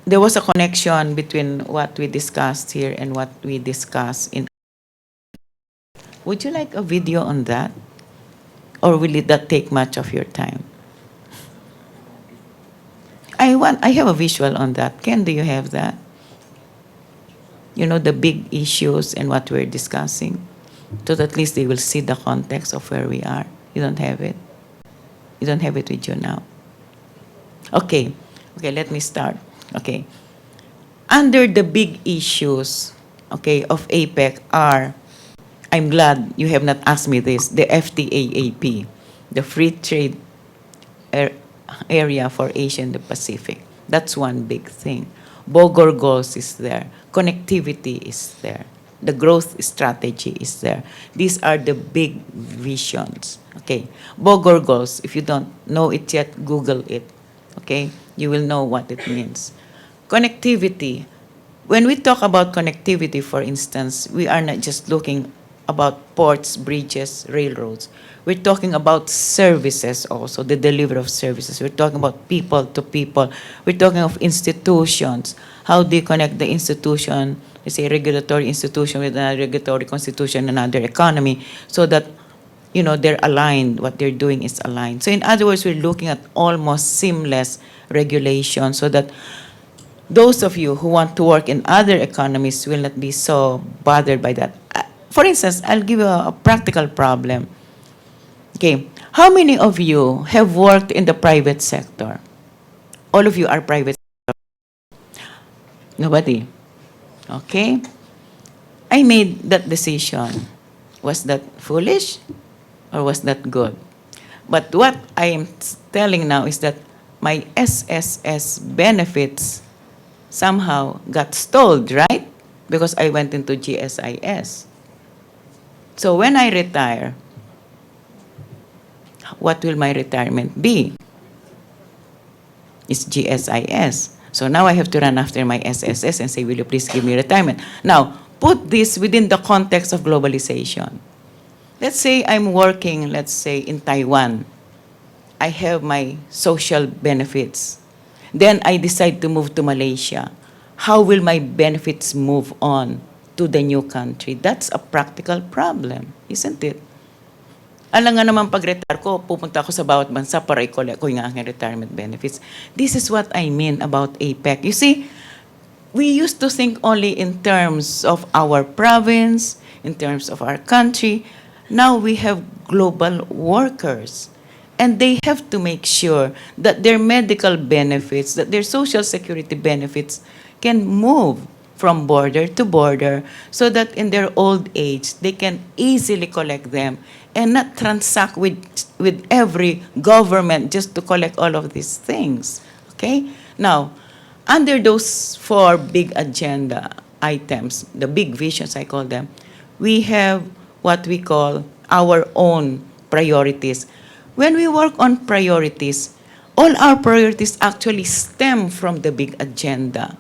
there was a connection between what we discussed here and what we discussed in. Would you like a video on that? Or will that take much of your time? I have a visual on that. Ken, do you have that? The big issues and what we're discussing, so that at least they will see the context of where we are. You don't have it? You don't have it with you now? Okay, let me start. Okay. Under the big issues, okay, of APEC are, I'm glad you have not asked me this, the FTAAP, the Free Trade Area for Asia and the Pacific. That's one big thing. Bogor goals is there. Connectivity is there. The growth strategy is there. These are the big visions. Okay. Bogor goals, if you don't know it yet, Google it. Okay. You will know what it means. Connectivity. When we talk about connectivity, for instance, we are not just looking about ports, bridges, railroads. We're talking about services also, the delivery of services. We're talking about people to people. We're talking of institutions. How do you connect the institution, let's say regulatory institution with another regulatory constitution, another economy, so that, they're aligned, what they're doing is aligned. So in other words, we're looking at almost seamless regulation, so that those of you who want to work in other economies will not be so bothered by that. For instance, I'll give you a practical problem. Okay, how many of you have worked in the private sector? All of you are private sector. Nobody. Okay. I made that decision. Was that foolish or was that good? But what I am telling now is that my SSS benefits somehow got stalled, right? Because I went into GSIS. So when I retire, what will my retirement be? It's GSIS. So now I have to run after my SSS and say, will you please give me retirement? Now, put this within the context of globalization. Let's say I'm working, in Taiwan. I have my social benefits. Then I decide to move to Malaysia. How will my benefits move on to the new country? That's a practical problem, isn't it? Alam nga naman pag-retire ko, pupunta ako sa bawat bansa para i-collect ko yung aking retirement benefits. This is what I mean about APEC. You see, we used to think only in terms of our province, in terms of our country. Now we have global workers. And they have to make sure that their medical benefits, that their social security benefits can move from border to border so that in their old age, they can easily collect them and not transact with every government just to collect all of these things. Okay? Now, under those four big agenda items, the big visions, I call them, we have what we call our own priorities. When we work on priorities, all our priorities actually stem from the big agenda.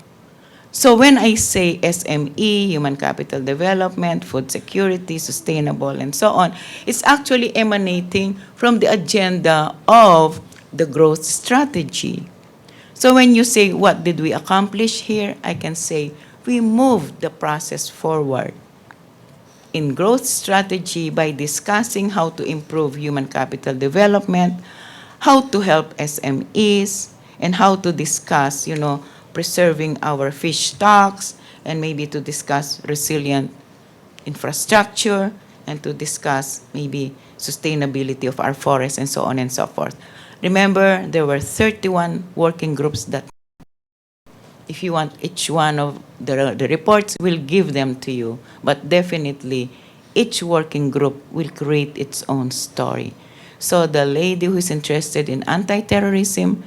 So when I say SME, human capital development, food security, sustainable, and so on, it's actually emanating from the agenda of the growth strategy. So when you say, what did we accomplish here? I can say, we moved the process forward in growth strategy by discussing how to improve human capital development, how to help SMEs, and how to discuss, preserving our fish stocks, and maybe to discuss resilient infrastructure, and to discuss maybe sustainability of our forests, and so on and so forth. Remember, there were 31 working groups that, if you want each one of the reports, we'll give them to you. But definitely, each working group will create its own story. So the lady who is interested in anti-terrorism,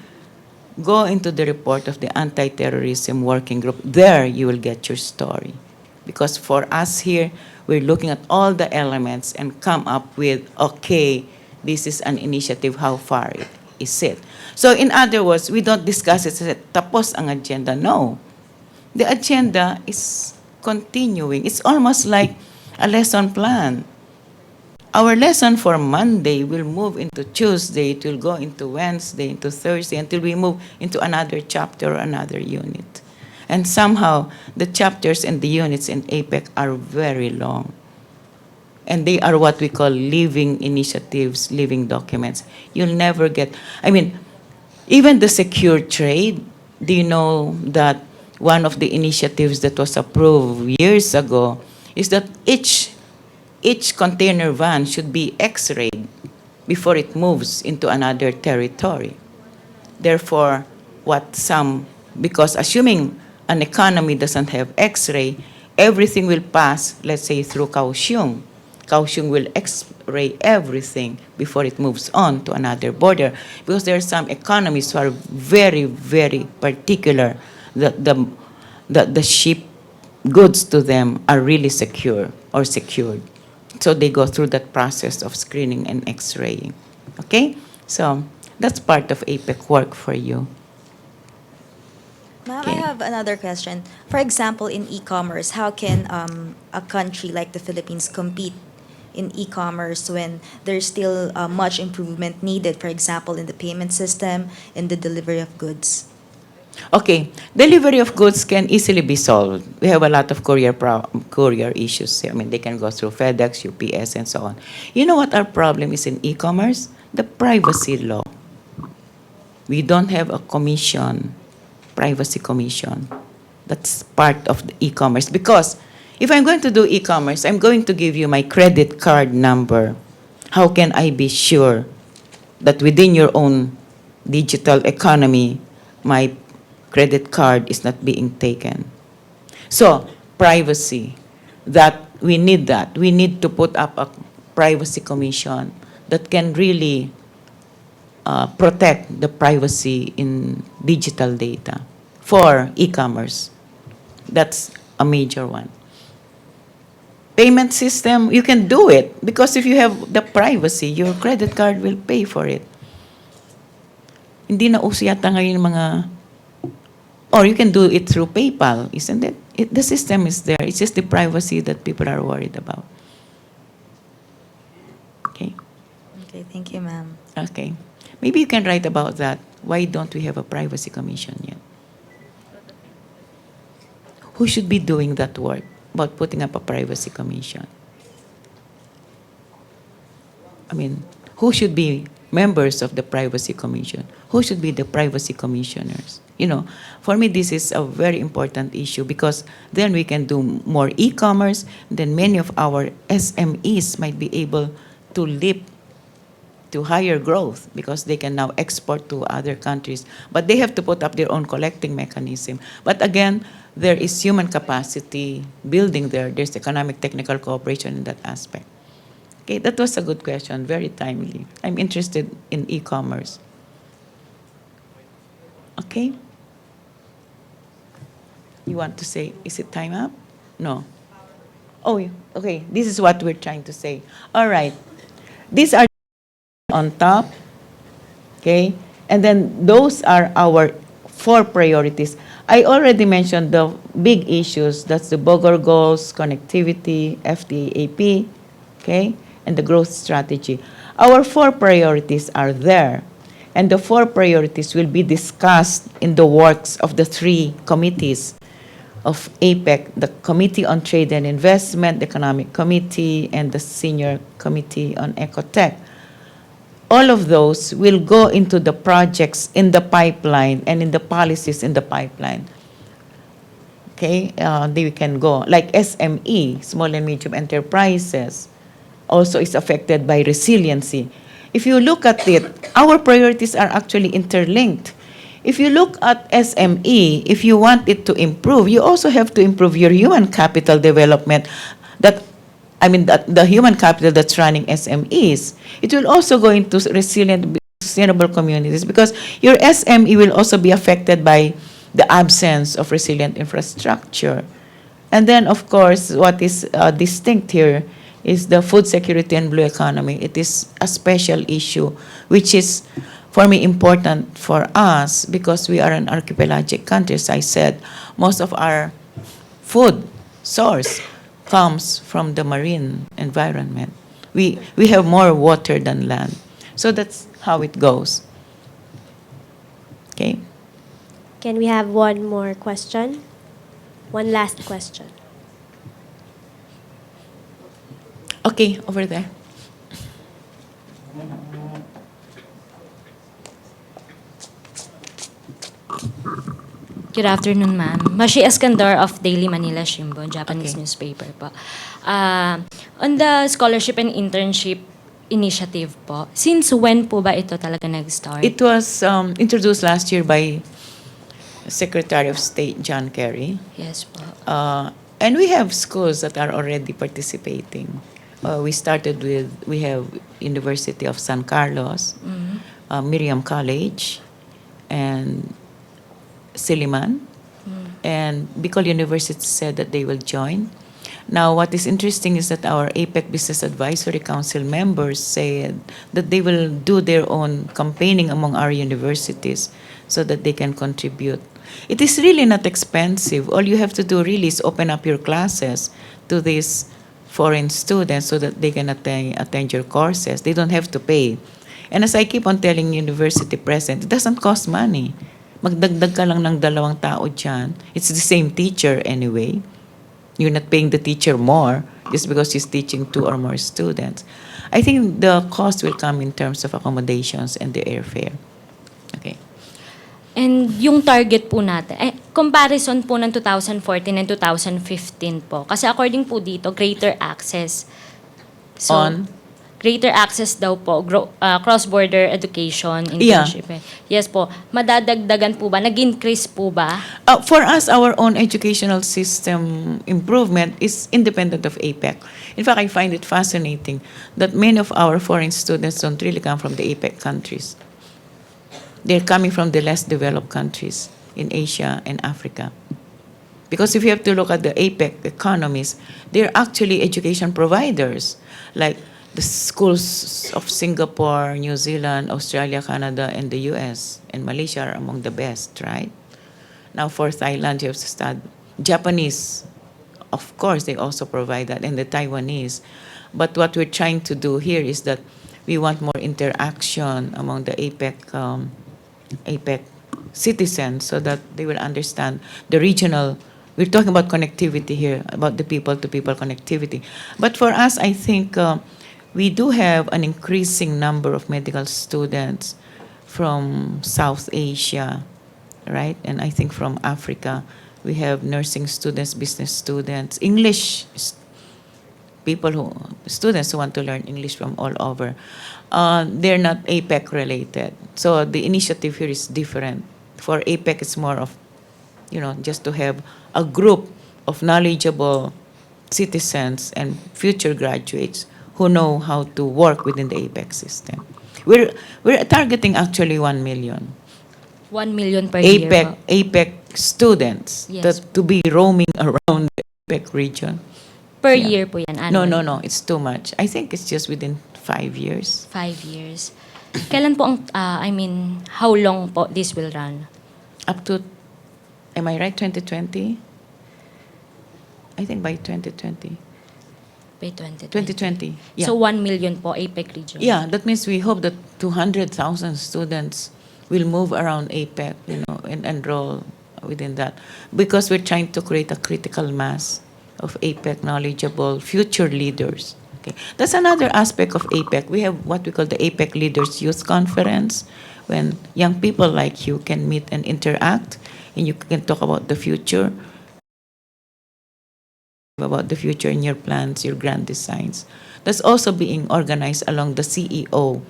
go into the report of the anti-terrorism working group. There you will get your story. Because for us here, we're looking at all the elements and come up with, okay, this is an initiative, how far is it? So in other words, we don't discuss it, tapos ang agenda. No. The agenda is continuing. It's almost like a lesson plan. Our lesson for Monday will move into Tuesday, it will go into Wednesday, into Thursday, until we move into another chapter or another unit. And somehow, the chapters and the units in APEC are very long. And they are what we call living initiatives, living documents. You'll never get, even the secure trade, do you know that one of the initiatives that was approved years ago is that each container van should be X-rayed before it moves into another territory. Therefore, because assuming an economy doesn't have X-ray, everything will pass, let's say, through Kaohsiung. Kaohsiung will X-ray everything before it moves on to another border, because there are some economies who are very, very particular that the ship goods to them are really secure or secured. So they go through that process of screening and X-raying. Okay? So that's part of APEC work for you.
Ma'am,
Okay.
I have another question. For example, in e-commerce, how can a country like the Philippines compete in e-commerce when there's still much improvement needed, for example, in the payment system, in the delivery of goods?
Okay, delivery of goods can easily be solved. We have a lot of courier issues here. They can go through FedEx, UPS, and so on. You know what our problem is in e-commerce? The privacy law. We don't have a privacy commission. That's part of the e-commerce. Because if I'm going to do e-commerce, I'm going to give you my credit card number. How can I be sure that within your own digital economy, my credit card is not being taken? So, privacy, we need that. We need to put up a privacy commission that can really protect the privacy in digital data for e-commerce. That's a major one. Payment system, you can do it because if you have the privacy, your credit card will pay for it. Hindi na uso yata ngayon mga, or you can do it through PayPal, isn't it? The system is there. It's just the privacy that people are worried about. Okay.
Okay, thank you, ma'am.
Okay. Maybe you can write about that. Why don't we have a privacy commission yet? Who should be doing that work about putting up a privacy commission? Who should be members of the privacy commission? Who should be the privacy commissioners? For me, this is a very important issue because then we can do more e-commerce. Then many of our SMEs might be able to leap to higher growth because they can now export to other countries. But they have to put up their own collecting mechanism. But again, there is human capacity building there. There's economic technical cooperation in that aspect. Okay, that was a good question, very timely. I'm interested in e-commerce. Okay? You want to say, is it time up? No. Oh, okay, this is what we're trying to say. All right. These are on top, okay? And then those are our 4 priorities. I already mentioned the big issues. That's the Bogor goals, connectivity, FTAP, okay? And the growth strategy. Our 4 priorities are there. And the 4 priorities will be discussed in the works of the 3 committees of APEC, the Committee on Trade and Investment, the Economic Committee, and the Senior Committee on Ecotech. All of those will go into the projects in the pipeline and in the policies in the pipeline. Okay, they can go. Like SME, small and medium enterprises, also is affected by resiliency. If you look at it, our priorities are actually interlinked. If you look at SME, if you want it to improve, you also have to improve your human capital development. The human capital that's running SMEs. It will also go into resilient, sustainable communities because your SME will also be affected by the absence of resilient infrastructure. And then, of course, what is distinct here is the food security and blue economy. It is a special issue, which is, for me, important for us because we are an archipelagic country. As I said, most of our food source comes from the marine environment. We have more water than land. So that's how it goes. Okay?
Can we have one more question? One last question.
Okay, over there.
Good afternoon, ma'am. Mashi Eskandar of Daily Manila Shimbun, Japanese
Okay.
newspaper po. On the scholarship and internship initiative po, since when po ba ito talaga nag-start?
It was introduced last year by Secretary of State John Kerry.
Yes po.
And we have schools that are already participating. We have University of San Carlos, Miriam College, and Siliman. And Bicol University said that they will join. Now, what is interesting is that our APEC Business Advisory Council members said that they will do their own campaigning among our universities so that they can contribute. It is really not expensive. All you have to do really is open up your classes to these foreign students so that they can attend your courses. They don't have to pay. And as I keep on telling university president, it doesn't cost money. Magdagdag ka lang ng 2 tao dyan. It's the same teacher anyway. You're not paying the teacher more just because he's teaching 2 or more students. I think the cost will come in terms of accommodations and the airfare. Okay.
And yung target po natin, comparison po ng 2014 and 2015 po. Kasi according po dito, greater access.
On?
Greater access daw po, cross-border education, internship. Yes po. Madadagdagan po ba? Nag-increase po ba?
For us, our own educational system improvement is independent of APEC. In fact, I find it fascinating that many of our foreign students don't really come from the APEC countries. They're coming from the less developed countries in Asia and Africa. Because if you have to look at the APEC economies, they're actually education providers, like the schools of Singapore, New Zealand, Australia, Canada, and the US, and Malaysia are among the best, right? Now for Thailand, you have to study Japanese. Of course, they also provide that, and the Taiwanese. But what we're trying to do here is that we want more interaction among the APEC citizens so that they will understand the regional. We're talking about connectivity here, about the people-to-people connectivity. But for us, I think we do have an increasing number of medical students from South Asia, right? And I think from Africa. We have nursing students, business students, English students who want to learn English from all over. they're not APEC related. So the initiative here is different. For APEC, it's more of, just to have a group of knowledgeable citizens and future graduates who know how to work within the APEC system. We're targeting actually 1 million
1 million per year po.
APEC students
Yes.
to be roaming around the APEC region.
Per
Yeah.
year po yan,
No,
annually.
no, it's too much. I think it's just within 5 years.
5 years. Kailan po how long po this will run?
Up to, am I right, 2020? I think by 2020.
By 2020.
2020, yeah.
So 1 million po APEC region.
Yeah, that means we hope that 200,000 students will move around APEC, and enroll within that. Because we're trying to create a critical mass of APEC knowledgeable future leaders. Okay. That's another aspect of APEC. We have what we call the APEC Leaders Youth Conference, when young people like you can meet and interact, and you can talk about the future, in your plans, your grand designs. That's also being organized along the CEO.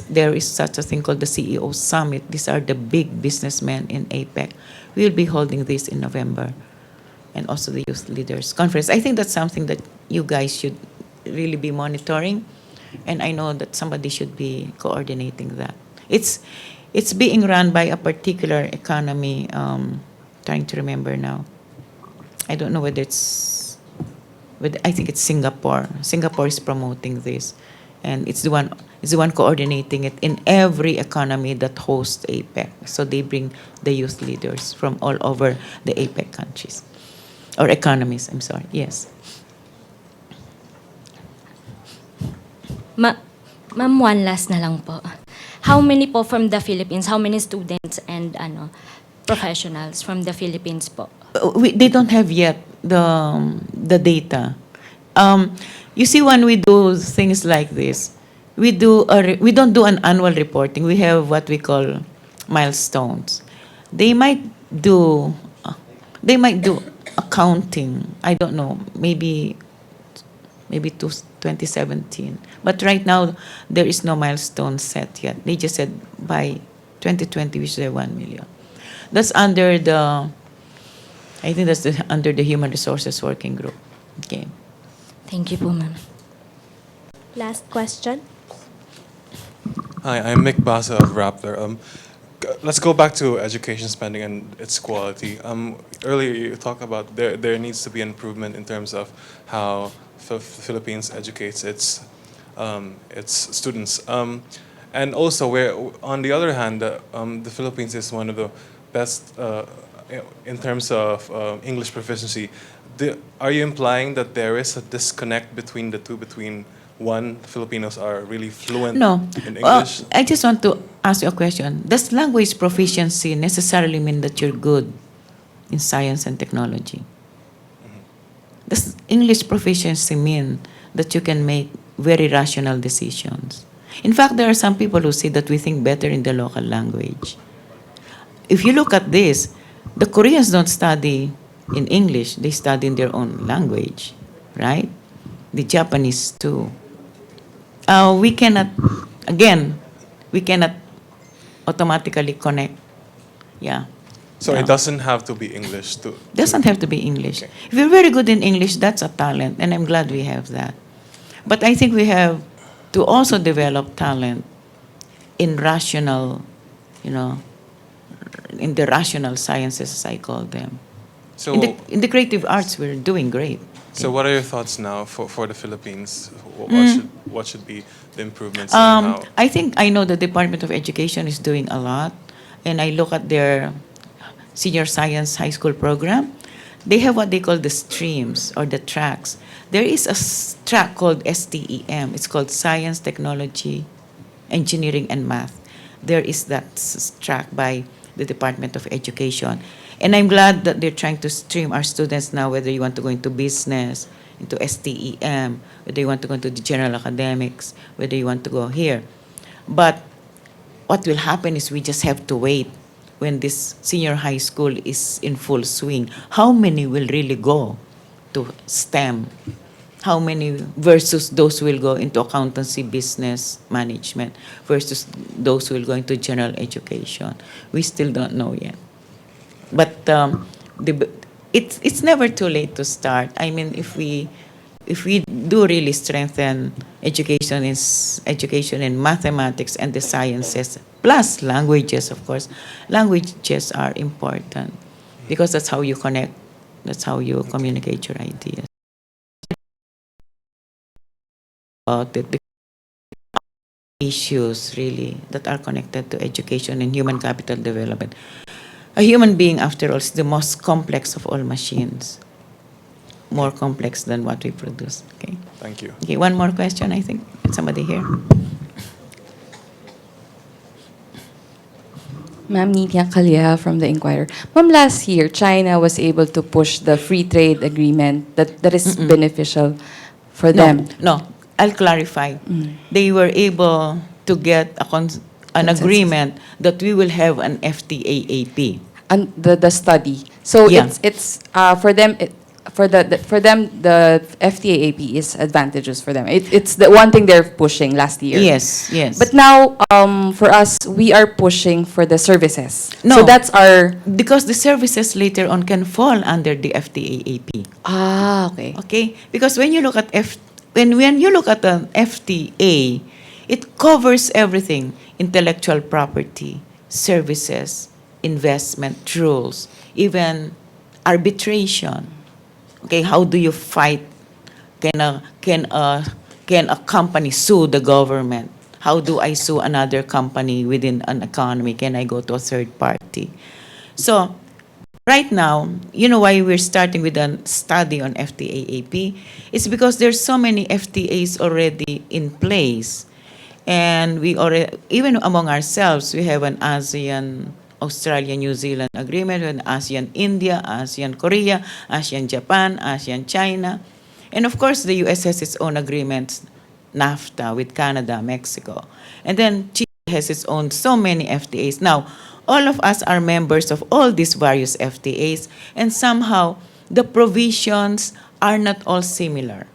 There is such a thing called the CEO Summit. These are the big businessmen in APEC. We will be holding this in November. And also the Youth Leaders Conference. I think that's something that you guys should really be monitoring. And I know that somebody should be coordinating that. It's being run by a particular economy, trying to remember now. I don't know whether I think it's Singapore. Singapore is promoting this, and it's the one coordinating it in every economy that hosts APEC. So they bring the youth leaders from all over the APEC countries or economies. I'm sorry. Yes.
Ma'am, one last na lang po. How many po from the Philippines? How many students and professionals from the Philippines po?
They don't have yet the data. You see, when we do things like this, we don't do an annual reporting. We have what we call milestones. They might do accounting. I don't know, maybe to 2017. But right now, there is no milestone set yet. They just said by 2020 we should have 1 million. That's under under the Human Resources Working Group. Okay.
Thank you po, ma'am.
Last question.
Hi, I'm Mick Basa of Rappler. Let's go back to education spending and its quality. Earlier you talked about there needs to be improvement in terms of how the Philippines educates its students. And also, where on the other hand, the Philippines is one of the best in terms of English proficiency. Are you implying that there is a disconnect between the two? Between one, Filipinos are really fluent
No.
in English?
I just want to ask you a question. Does language proficiency necessarily mean that you're good in science and technology? Does English proficiency mean that you can make very rational decisions? In fact, there are some people who say that we think better in the local language. If you look at this, the Koreans don't study in English, they study in their own language, right? The Japanese too. We cannot automatically connect. Yeah.
So
No.
it doesn't have to be English to.
Doesn't have to be English.
Okay.
If you're very good in English, that's a talent, and I'm glad we have that. But I think we have to also develop talent in rational, in the rational sciences, as I call them.
So,
In the creative arts, we're doing great.
so what are your thoughts now for the Philippines? What should be the improvements? And how?
I know the Department of Education is doing a lot, and I look at their senior science high school program. They have what they call the streams or the tracks. There is a track called STEM. It's called Science, Technology, Engineering, and Math. There is that track by the Department of Education. And I'm glad that they're trying to stream our students now, whether you want to go into business, into STEM, whether you want to go into the general academics, whether you want to go here. But what will happen is we just have to wait when this senior high school is in full swing. How many will really go to STEM how many versus those will go into accountancy, business management, versus those will go into general education. We still don't know yet. But it's never too late to start. I mean, if we do really strengthen education in mathematics and the sciences, plus languages, of course, languages are important because that's how you connect, that's how you communicate your ideas. The issues really that are connected to education and human capital development. A human being, after all, is the most complex of all machines. More complex than what we produce. Okay.
Thank you.
Okay, one more question, I think. Somebody here.
Ma'am Nitya Kalya from the Inquirer. Ma'am, last year, China was able to push the free trade agreement that is beneficial for them.
No, I'll clarify. They were able to get an
Consensus.
agreement that we will have an FTA-AP.
And the study. So
Yeah.
it's for them. For them, the FTA-AP is advantageous for them. It's the one thing they're pushing last year.
Yes, yes.
But now, for us, we are pushing for the services.
No.
So that's our.
Because the services later on can fall under the FTA-AP.
Okay.
Okay? Because when you look at when you look at an FTA, it covers everything: intellectual property, services, investment rules, even arbitration. Okay, how do you fight? Can a company sue the government? How do I sue another company within an economy? Can I go to a third party? So right now, you know why we're starting with a study on FTA-AP? It's because there's so many FTAs already in place. And we already, even among ourselves, we have an ASEAN, Australia, New Zealand agreement, with ASEAN, India, ASEAN, Korea, ASEAN, Japan, ASEAN, China. And of course, the US has its own agreements, NAFTA with Canada, Mexico. And then Chile has its own so many FTAs. Now, all of us are members of all these various FTAs, and somehow the provisions are not all similar.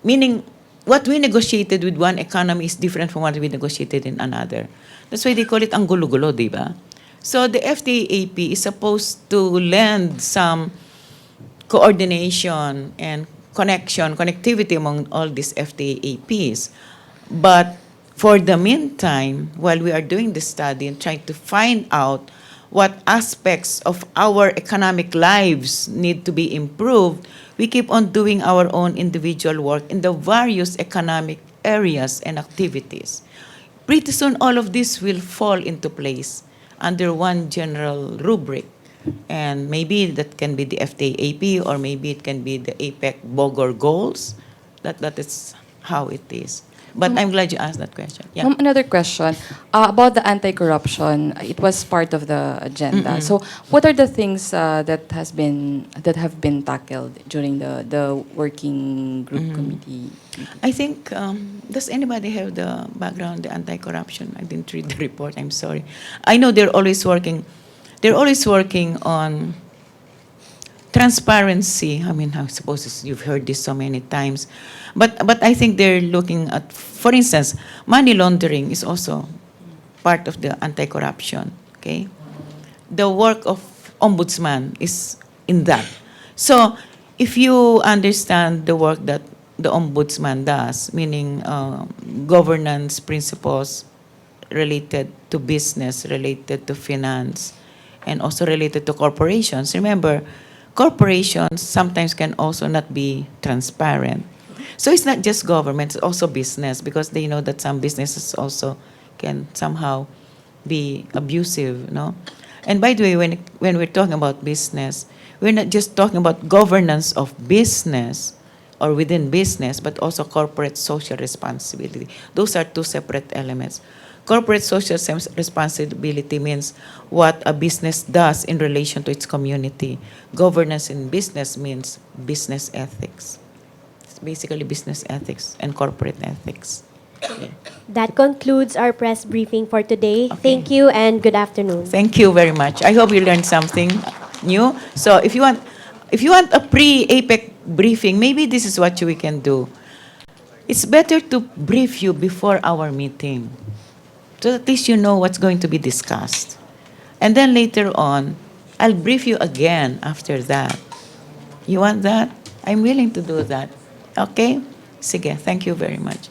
Meaning, what we negotiated with one economy is different from what we negotiated in another. That's why they call it ang gulo-gulo, di ba? So the FTA-AP is supposed to lend some coordination and connectivity among all these FTA-APs. But for the meantime, while we are doing this study and trying to find out what aspects of our economic lives need to be improved, we keep on doing our own individual work in the various economic areas and activities. Pretty soon, all of this will fall into place under one general rubric. And maybe that can be the FTA-AP, or maybe it can be the APEC Bogor goals. That is how it is. But I'm glad you asked that question. Yeah.
Ma'am, another question about the anti-corruption. It was part of the agenda. So, what are the things that have been tackled during the working group committee?
I think, does anybody have the background, the anti-corruption? I didn't read the report, I'm sorry. I know they're always working on transparency. I mean, I suppose you've heard this so many times. But I think they're looking at, for instance, money laundering is also part of the anti-corruption, okay? The work of ombudsman is in that. So if you understand the work that the ombudsman does, meaning governance principles related to business, related to finance, and also related to corporations. Remember, corporations sometimes can also not be transparent. So it's not just government, it's also business, because they know that some businesses also can somehow be abusive, no? And by the way, when we're talking about business, we're not just talking about governance of business or within business, but also corporate social responsibility. Those are two separate elements. Corporate social responsibility means what a business does in relation to its community. Governance in business means business ethics. It's basically business ethics and corporate ethics. Okay.
That concludes our press briefing for today.
Okay.
Thank you and good afternoon.
Thank you very much. I hope you learned something new. So if you want a pre-APEC briefing, maybe this is what we can do. It's better to brief you before our meeting, so at least you know what's going to be discussed. And then later on, I'll brief you again after that. You want that? I'm willing to do that. Okay? Sige, thank you very much.